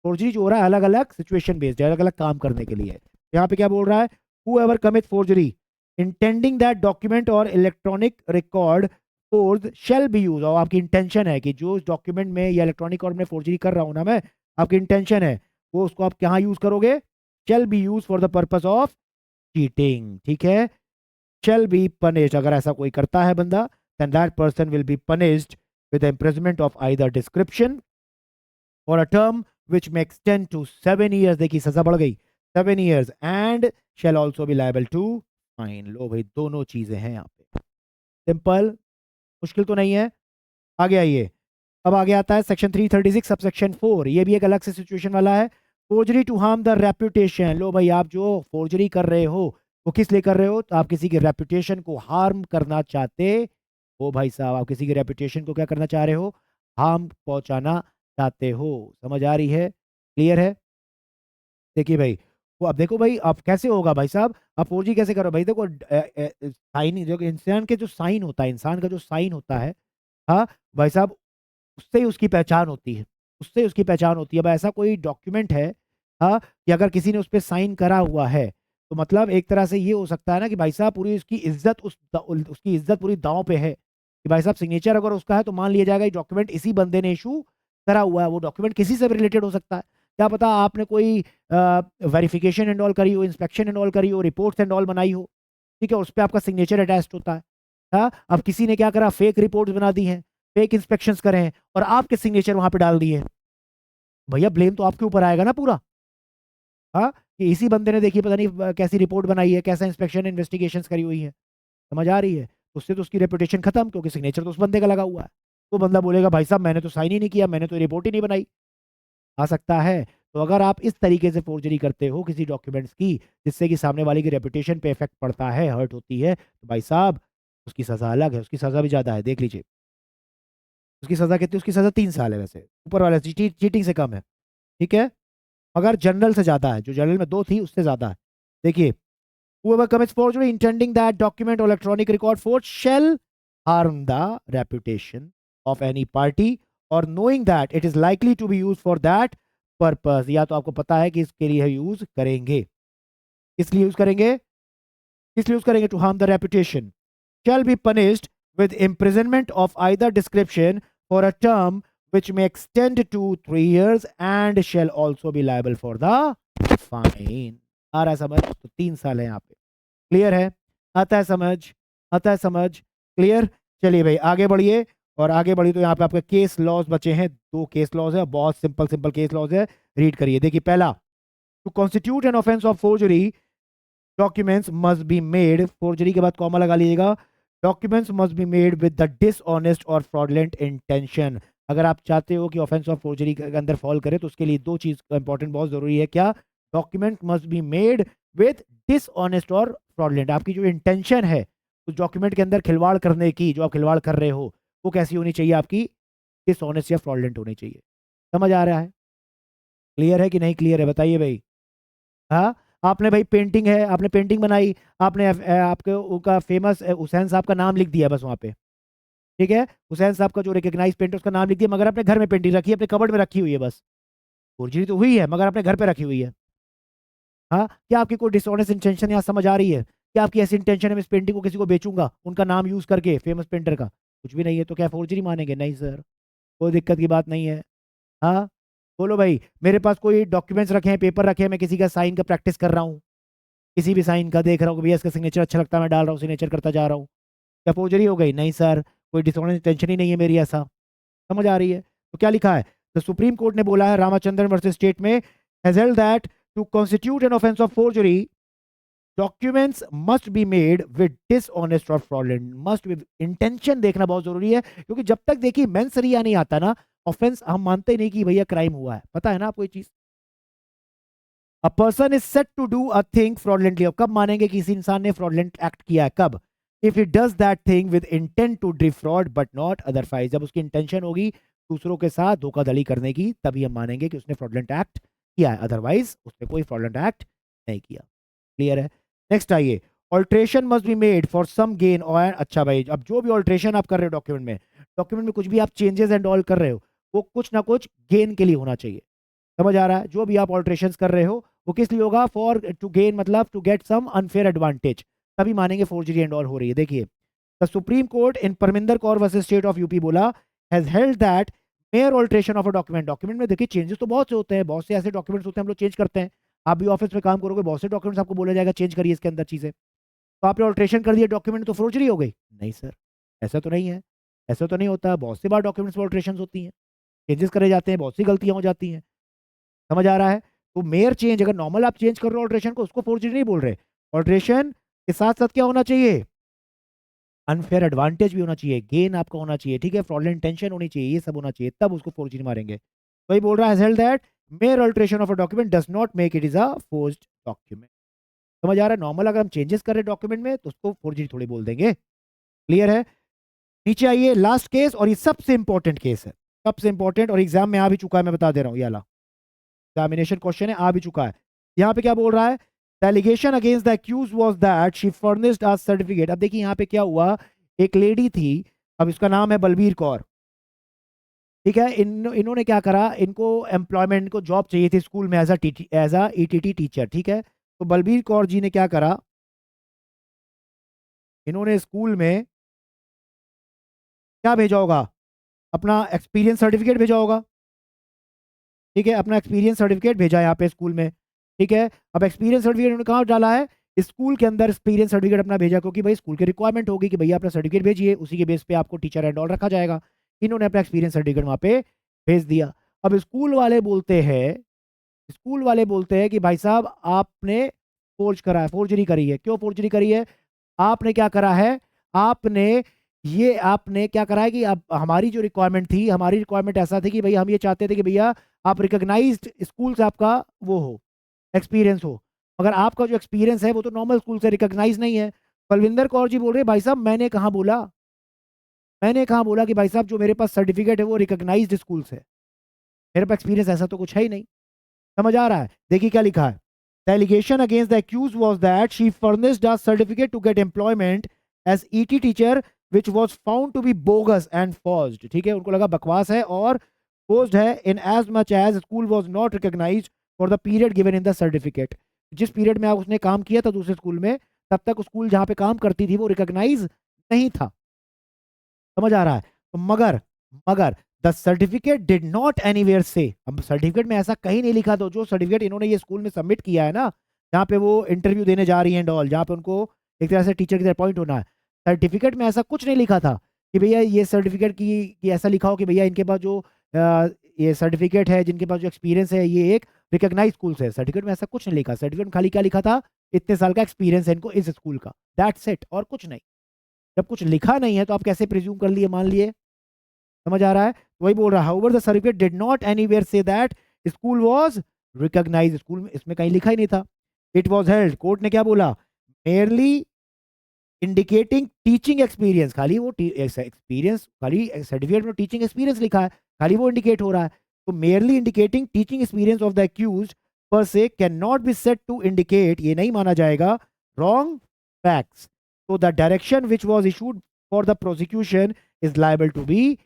फोर्जरी जो हो रहा है अलग अलग सिचुएशन बेस्ड है, अलग अलग काम करने के लिए। यहाँ पे क्या बोल रहा है, whoever commits forgery intending that document or electronic record forged shall be used, और आपकी इंटेंशन है कि जो डॉक्यूमेंट में या इलेक्ट्रॉनिक रिकॉर्ड में फोर्जरी कर रहा हूं ना मैं, आपकी इंटेंशन है वो, उसको आप कहाँ यूज करोगे, shall be used for the purpose of cheating, ठीक है। shall be punished, अगर ऐसा कोई करता है बंदा, then that person will be punished with the imprisonment of either description or a term which may extend to 7 years, देखिए सजा बढ़ गई, 7 years, and shall also be liable to fine। लो भाई दोनों चीजें हैं यहाँ पे, सिंपल, मुश्किल तो नहीं है। आगे आइए, अब आगे आता है सेक्शन 336 सब सेक्शन 4, ये भी एक अलग से सिचुएशन वाला है, forgery to harm the reputation. लो भाई आप जो फोर्जरी कर रहे हो वो किस लिए कर रहे हो, तो आप किसी की रेपुटेशन को हार्म करना चाहते हो भाई साहब, आप किसी की रेपुटेशन को क्या करना चाह रहे हो, हार्म पहुंचाना चाहते हो। समझ आ रही है, क्लियर है। देखिए भाई, वो अब देखो भाई आप कैसे होगा भाई साहब, आप फोर्जरी कैसे करो भाई, देखो साइन, जो इंसान के जो साइन होता है, इंसान का जो साइन होता है, हाँ भाई साहब, उससे ही उसकी पहचान होती है, उससे ही उसकी पहचान होती है। अब ऐसा कोई डॉक्यूमेंट है, हाँ, कि अगर किसी ने उस पर साइन करा हुआ है, तो मतलब एक तरह से ये हो सकता है ना कि भाई साहब पूरी उसकी इज्जत उसकी इज्जत पूरी दांव पे है, कि भाई साहब सिग्नेचर अगर उसका है तो मान लिया जाएगा ये डॉक्यूमेंट इसी बंदे ने इशू करा हुआ है, वो डॉक्यूमेंट किसी से भी रिलेटेड हो सकता है। क्या पता आपने कोई वेरिफिकेशन एंड ऑल करी हो, इंस्पेक्शन एंड ऑल करी हो, रिपोर्ट्स एंड ऑल बनाई हो, ठीक है, उस पर आपका सिग्नेचर अटैच्ड होता है। हाँ, अब किसी ने क्या करा, फेक रिपोर्ट्स बना दी हैं, फेक इंस्पेक्शंस करे हैं, और आपके सिग्नेचर वहां पे डाल दिए हैं, भैया ब्लेम तो आपके ऊपर आएगा ना पूरा। हाँ, कि इसी बंदे ने देखिए पता नहीं कैसी रिपोर्ट बनाई है, कैसा इंस्पेक्शन इन्वेस्टिगेशंस करी हुई है। समझ आ रही है, उससे तो उसकी रेपुटेशन खत्म, क्योंकि सिग्नेचर तो उस बंदे का लगा हुआ है। वो बंदा बोलेगा भाई साहब मैंने तो साइन ही नहीं किया, मैंने तो रिपोर्ट ही नहीं बनाई, आ सकता है। तो अगर आप इस तरीके से फोर्जरी करते हो किसी डॉक्यूमेंट्स की, जिससे कि सामने वाले की रेपुटेशन पे इफेक्ट पड़ता है, हर्ट होती है, तो भाई साहब उसकी सजा अलग है, उसकी सजा भी ज्यादा है, देख लीजिए। उसकी सजा कितनी, उसकी सजा 3 साल है, वैसे ऊपर वाला चीटिंग से कम है, ठीक है, मगर जनरल से ज्यादा है, जो जनरल में 2 थी उससे ज्यादा है। देखिए, whoever commits forgery intending that document or electronic record forged shall harm the reputation of any party or knowing that it is likely to be used for that purpose, या तो आपको पता है कि इसके लिए यूज करेंगे, इसलिए यूज करेंगे, इसलिए यूज करेंगे, to harm the reputation, shall be punished with imprisonment of either description for a term which may extend to 3 years and shall also be liable for the fine। आ रहा है समझ? तो 3 साल है यहाँ पे। क्लियर है? आता है समझ? आता है समझ? क्लियर? चलिए भाई आगे बढ़िए। और आगे बढ़ी तो यहाँ पे आपके केस लॉज बचे हैं, 2 केस लॉज है, बहुत सिंपल सिंपल केस लॉज है, रीड करिए। देखिए पहला, to constitute an offence of forgery documents must be made, forgery के बाद कॉमा लगा लीजिएगा, documents must be made with the dishonest or fraudulent intention. अगर आप चाहते हो कि ऑफेंस ऑफ फोर्जरी के अंदर फॉल करे तो उसके लिए 2 चीज इंपॉर्टेंट बहुत जरूरी है। क्या? Document must be made with dishonest or fraudulent. आपकी जो इंटेंशन है उस डॉक्यूमेंट के अंदर खिलवाड़ करने की, जो आप खिलवाड़ कर रहे हो वो कैसी होनी चाहिए? आपकी डिसऑनेस्ट या फ्रॉडलेंट होनी चाहिए। समझ आ रहा है? क्लियर है कि नहीं क्लियर है? बताइए भाई। हाँ, आपने भाई पेंटिंग है, आपने पेंटिंग बनाई, आपने आपके उनका फेमस हुसैन साहब का नाम लिख दिया बस वहाँ पे, ठीक है? हुसैन साहब का जो रिकग्नाइज पेंटर उसका नाम लिख दिया, मगर अपने घर में पेंटिंग रखी है, अपने कबर्ड में रखी हुई है बस। फोर्जरी तो हुई है मगर अपने घर पे रखी हुई है। हाँ, क्या आपकी कोई डिसऑनेस्ट इंटेंशन यहाँ समझ आ रही है? क्या आपकी ऐसी इंटेंशन है मैं इस पेंटिंग को किसी को बेचूंगा उनका नाम यूज करके, फेमस पेंटर का? कुछ भी नहीं है, तो क्या फोर्जरी मानेंगे? नहीं सर, कोई दिक्कत की बात नहीं है। हाँ, बोलो भाई। मेरे पास कोई डॉक्यूमेंट्स रखे हैं, पेपर रखे हैं, मैं किसी का साइन का प्रैक्टिस कर रहा हूँ, किसी भी साइन का देख रहा हूँ कि भैया इसका सिग्नेचर अच्छा लगता है, मैं डाल रहा हूँ, सिग्नेचर करता जा रहा हूँ, क्या फोर्जरी हो गई? नहीं सर, कोई डिसऑनेस्ट इंटेंशन ही नहीं है मेरी ऐसा। समझ आ रही है? तो क्या लिखा है? द सुप्रीम कोर्ट ने बोला है रामाचंद्रन वर्सेस स्टेट में, has held that to constitute an offence of forgery documents must be made with dishonest or fraudulent. Must be, intention देखना बहुत जरूरी है, क्योंकि जब तक देखिए मेंस रिया नहीं आता ना, ऑफेंस हम मानते ही नहीं कि भैया क्राइम हुआ है। पता है ना आपको ये चीज? A person is said to do a thing fraudulently. कब मानेंगे कि किसी इंसान ने फ्रॉडलेंट एक्ट किया है? कब? If it does that thing with intent to defraud but not otherwise. जब उसकी इंटेंशन होगी दूसरों के साथ धोखाधड़ी करने की, तभी हम मानेंगे कि उसने फ्रॉडलेंट एक्ट किया है, अदरवाइज उसने कोई फ्रॉडलेंट एक्ट नहीं किया। क्लियर है? नेक्स्ट आइए, alteration must be made for some gain or, अच्छा भाई अब जो भी ऑल्ट्रेशन आप कर रहे हो डॉक्यूमेंट में कुछ भी आप चेंजेस एंड ऑल कर रहे हो, वो कुछ ना कुछ गेन के लिए होना चाहिए। समझ आ रहा है? जो भी आप ऑल्ट्रेशन कर रहे हो वो किस लिए होगा? फॉर टू गेन, मतलब to get some unfair advantage, तभी मानेंगे फोर्जरी एंड ऑल हो रही है। देखिए, the Supreme Court in Parminder Kaur versus State of UP बोला, has held that mere alteration of a document. Document में देखिए चेंजेस तो बहुत से होते हैं, बहुत से ऐसे डॉक्यूमेंट्स होते हैं हम लोग चेंज करते हैं। आप भी ऑफिस में काम करोगे, बहुत से डॉक्यूमेंट्स आपको बोला जाएगा चेंज करिए इसके अंदर चीजें, तो आपने ऑल्ट्रेशन कर दिया डॉक्यूमेंट, तो फोर्जरी हो गई? नहीं सर, ऐसा तो नहीं है, ऐसा तो नहीं होता। बहुत सी बार डॉक्यूमेंट्स में ऑल्ट्रेशन होती हैं, चेंजेस करे जाते हैं, बहुत सी गलतियां हो जाती हैं। समझ आ रहा है? तो मेयर चेंज, अगर नॉर्मल आप चेंज कर रहे हो ऑल्ट्रेशन को, उसको फोर्जरी नहीं बोल रहे। ऑल्ट्रेशन के साथ साथ क्या होना चाहिए? अनफेयर एडवांटेज भी होना चाहिए, गेन आपका होना चाहिए, ठीक है, फ्रॉडलेंट इंटेंशन होनी चाहिए, ये सब होना चाहिए, तब उसको फोर्जरी मारेंगे। वही बोल रहा है held that mayor alteration of a document does not make it is a forged document. समझ आ रहा है? नॉर्मल अगर हम चेंजेस कर रहे हैं डॉक्यूमेंट में तो उसको फोर्जरी थोड़ी बोल देंगे। क्लियर है? नीचे आइए, लास्ट केस, और ये सबसे इंपॉर्टेंट केस है, सबसे इंपॉर्टेंट, और एग्जाम में आ भी चुका है, मैं बता दे रहा हूँ, ये वाला एग्जामिनेशन क्वेश्चन है, आ भी चुका है। यहाँ पे क्या बोल रहा है? The allegation against the accused was that she furnished a certificate. अब देखिए यहाँ पे क्या हुआ, एक लेडी थी, अब इसका नाम है बलबीर कौर, ठीक है? इन्होंने क्या करा, इनको एम्प्लॉयमेंट, को जॉब चाहिए थी स्कूल में एज अ ईटीटी टीचर, ठीक है? तो बलबीर कौर जी ने क्या करा, इन्होंने स्कूल में क्या भेजा होगा? अपना एक्सपीरियंस सर्टिफिकेट भेजा होगा, ठीक है? अपना एक्सपीरियंस सर्टिफिकेट भेजा यहाँ पे स्कूल में, ठीक है? अब एक्सपीरियंस सर्टिफिकेट उन्होंने कहाँ डाला है? स्कूल के अंदर एक्सपीरियंस सर्टिफिकेट अपना भेजा, क्योंकि भाई स्कूल की रिक्वायरमेंट होगी कि भैया अपना सर्टिफिकेट भेजिए, उसी के बेस पे आपको टीचर एंड ऑल रखा जाएगा। इन्होंने अपना एक्सपीरियंस सर्टिफिकेट वहाँ पे भेज दिया। अब स्कूल वाले बोलते हैं कि भाई साहब आपने फोर्ज करा है, फोर्जरी करी है। क्यों फोर्जरी करी है? आपने क्या करा है? आपने क्या करा है कि अब हमारी जो रिक्वायरमेंट थी, हमारी रिक्वायरमेंट ऐसा थी कि भैया हम ये चाहते थे कि भैया आप रिकॉग्नाइज्ड स्कूल से आपका वो हो, एक्सपीरियंस हो, मगर आपका जो एक्सपीरियंस है वो तो नॉर्मल स्कूल से रिकॉग्नाइज नहीं है। बलविंदर कौर जी बोल रहे भाई साहब मैंने कहा बोला कि भाई साहब जो मेरे पास सर्टिफिकेट है वो रिकॉग्नाइज्ड स्कूल से, मेरे पास एक्सपीरियंस ऐसा तो कुछ है ही नहीं। समझ आ रहा है? देखिए क्या लिखा है, the allegation against the accused was that she furnished a certificate to get employment as ET teacher which was found to be bogus and forged। ठीक है, उनको लगा बकवास है और forged है, in as much as school was not recognized for the period given in the certificate। जिस period में उसने काम किया था दूसरे स्कूल में, तब तक स्कूल जहां पे काम करती थी वो रिकॉग्नाइज नहीं था। समझ आ रहा है? तो मगर मगर the certificate did not anywhere से, अब सर्टिफिकेट में ऐसा कहीं नहीं लिखा, तो जो सर्टिफिकेट इन्होंने ये स्कूल में सबमिट किया है ना, जहाँ पे वो इंटरव्यू देने जा रही हैं ऑल, जहाँ पे उनको एक तरह से टीचर की तरह अपॉइंट होना है, सर्टिफिकेट में ऐसा कुछ नहीं लिखा था कि भैया ये सर्टिफिकेट की ऐसा लिखा हो कि भैया इनके पास जो ये सर्टिफिकेट है, जिनके पास जो एक्सपीरियंस है, ये एक रिकॉग्नाइज स्कूल से। सर्टिफिकेट में ऐसा कुछ नहीं लिखा, सर्टिफिकेट में खाली क्या लिखा था, इतने साल का एक्सपीरियंस है इनको इस स्कूल का, दैट्स इट, और कुछ नहीं। जब कुछ लिखा नहीं है तो आप कैसे प्रिज्यूम कर लिए, मान लिए, समझ आ रहा है? वही बोल रहा है, however the certificate did not anywhere say that school was recognised, school में इसमें कहीं लिखा ही नहीं था। इट वाज हेल्ड, कोर्ट ने क्या बोला, मेयरली इंडिकेटिंग टीचिंग एक्सपीरियंस, खाली वो एक्सपीरियंस, खाली सर्टिफिकेट में टीचिंग एक्सपीरियंस लिखा है, खाली वो इंडिकेट हो रहा है, तो merely indicating teaching experience of the accused per se can not be said to indicate, ये नहीं माना जाएगा, रॉन्ग फैक्ट्स, तो the direction which was issued for the prosecution is liable to be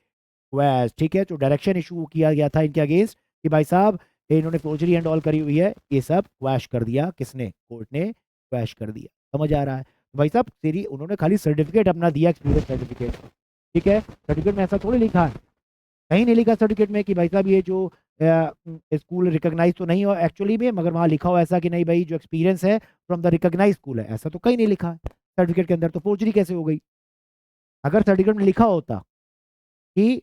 वैस, ठीक है? तो डायरेक्शन इशू किया गया था इनके अगेंस्ट कि भाई साहब इन्होंने फोर्जरी एंड ऑल करी हुई है, ये सब वैश कर दिया, किसने, कोर्ट ने वैश कर दिया, समझ आ रहा है? भाई साहब तेरी उन्होंने खाली सर्टिफिकेट अपना दिया, एक्सपीरियंस सर्टिफिकेट, ठीक है? सर्टिफिकेट में ऐसा थोड़ी लिखा है, कहीं नहीं लिखा सर्टिफिकेट में कि भाई साहब ये जो स्कूल रिकॉग्नाइज तो नहीं हो एक्चुअली में, मगर वहाँ लिखा हो ऐसा कि नहीं भाई जो एक्सपीरियंस है फ्रॉम द रिकॉग्नाइज स्कूल है, ऐसा तो कहीं नहीं लिखा है सर्टिफिकेट के अंदर, तो फोर्जरी कैसे हो गई? अगर सर्टिफिकेट में लिखा होता कि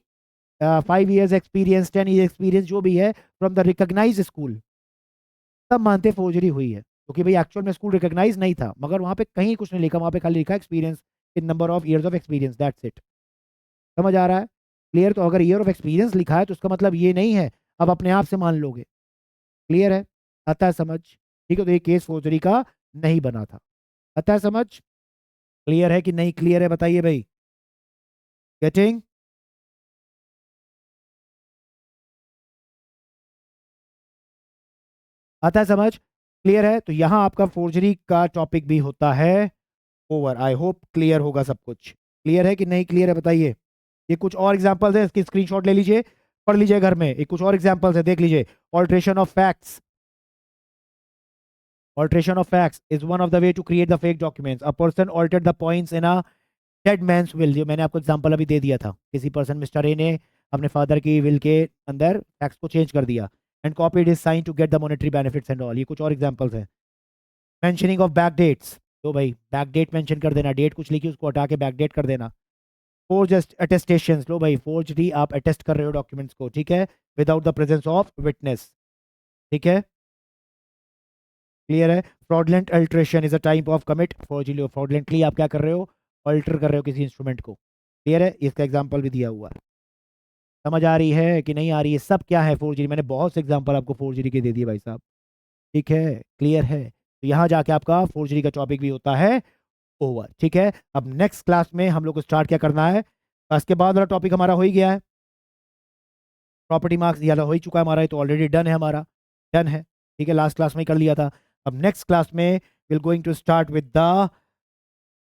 5 years एक्सपीरियंस, 10 years एक्सपीरियंस, जो भी है फ्रॉम द रिकॉग्नाइज स्कूल, तब मानते फोर्जरी हुई है, क्योंकि भाई एक्चुअल में स्कूल रिकॉग्नाइज नहीं था, मगर वहाँ पे कहीं कुछ नहीं लिखा, वहाँ पे खाली लिखा experience in number of years of experience, that's it, समझ आ रहा है? क्लियर? तो अगर ईयर ऑफ एक्सपीरियंस लिखा है तो उसका मतलब ये नहीं है अब अपने आप से मान लोगे, क्लियर है? आता है समझ? ठीक है, तो ये केस फोर्जरी का नहीं बना था, आता है समझ? क्लियर है कि नहीं क्लियर है, बताइए भाई, गेटिंग? आता है समझ? क्लियर है? तो यहाँ आपका फोर्जरी का टॉपिक भी होता है ओवर। आई होप क्लियर होगा सब कुछ, क्लियर है कि नहीं क्लियर है, बताइए। ये कुछ और एग्जांपल्स है, इसकी स्क्रीनशॉट ले लीजिए, पढ़ लीजिए घर में, ये कुछ और एग्जांपल्स है, देख लीजिए। Alteration of facts, alteration of facts is one of the way to create the fake documents. A person altered the points in a dead man's will, जो मैंने आपको एग्जांपल अभी दे दिया था, किसी पर्सन मिस्टर ए ने अपने फादर की विल के अंदर फैक्ट्स को चेंज कर दिया, and copied his sign to get the monetary benefits and all. ये कुछ और एग्जांपल्स हैं। मेंशनिंग ऑफ बैक डेट्स, तो भाई बैक डेट मेंशन कर देना, डेट कुछ लिखी उसको हटा के बैक डेट कर देना। फोर्ज अटेस्टेशंस, लो भाई फोर्जरी आप अटेस्ट कर रहे हो डॉक्यूमेंट्स को, ठीक है, without the presence of witness, ठीक है, क्लियर है? Fraudulent alteration is a type of commit forgery, fraudulently आप क्या कर रहे हो, अल्टर कर रहे हो किसी इंस्ट्रूमेंट को, क्लियर है? इसका एग्जांपल भी दिया हुआ है, समझ आ रही है कि नहीं आ रही है? सब क्या है फोर्जरी, मैंने बहुत से एग्जांपल आपको फोर्जरी के दे दिए भाई साहब, ठीक है, क्लियर है? तो यहाँ जाके आपका फोर्जरी का टॉपिक भी होता है ओवर, ठीक है? अब नेक्स्ट क्लास में हम लोग को स्टार्ट क्या करना है, इसके बाद वाला टॉपिक हमारा हो ही गया है, प्रॉपर्टी मार्क्स दिया हो ही चुका है हमारा, ये तो ऑलरेडी डन है हमारा, डन है, ठीक है, लास्ट क्लास में ही कर लिया था। अब नेक्स्ट क्लास में will going to start with the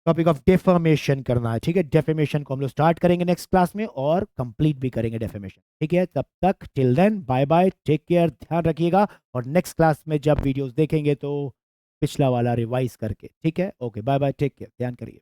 topic of defamation करना है, ठीक है? डेफेमेशन को हम लोग स्टार्ट करेंगे नेक्स्ट क्लास में और कंप्लीट भी करेंगे डेफेमेशन, ठीक है? तब तक till then bye bye, take care, ध्यान रखिएगा, और नेक्स्ट क्लास में जब वीडियोस देखेंगे तो पिछला वाला रिवाइज करके, ठीक है? Okay, bye bye, take care, ध्यान करिए।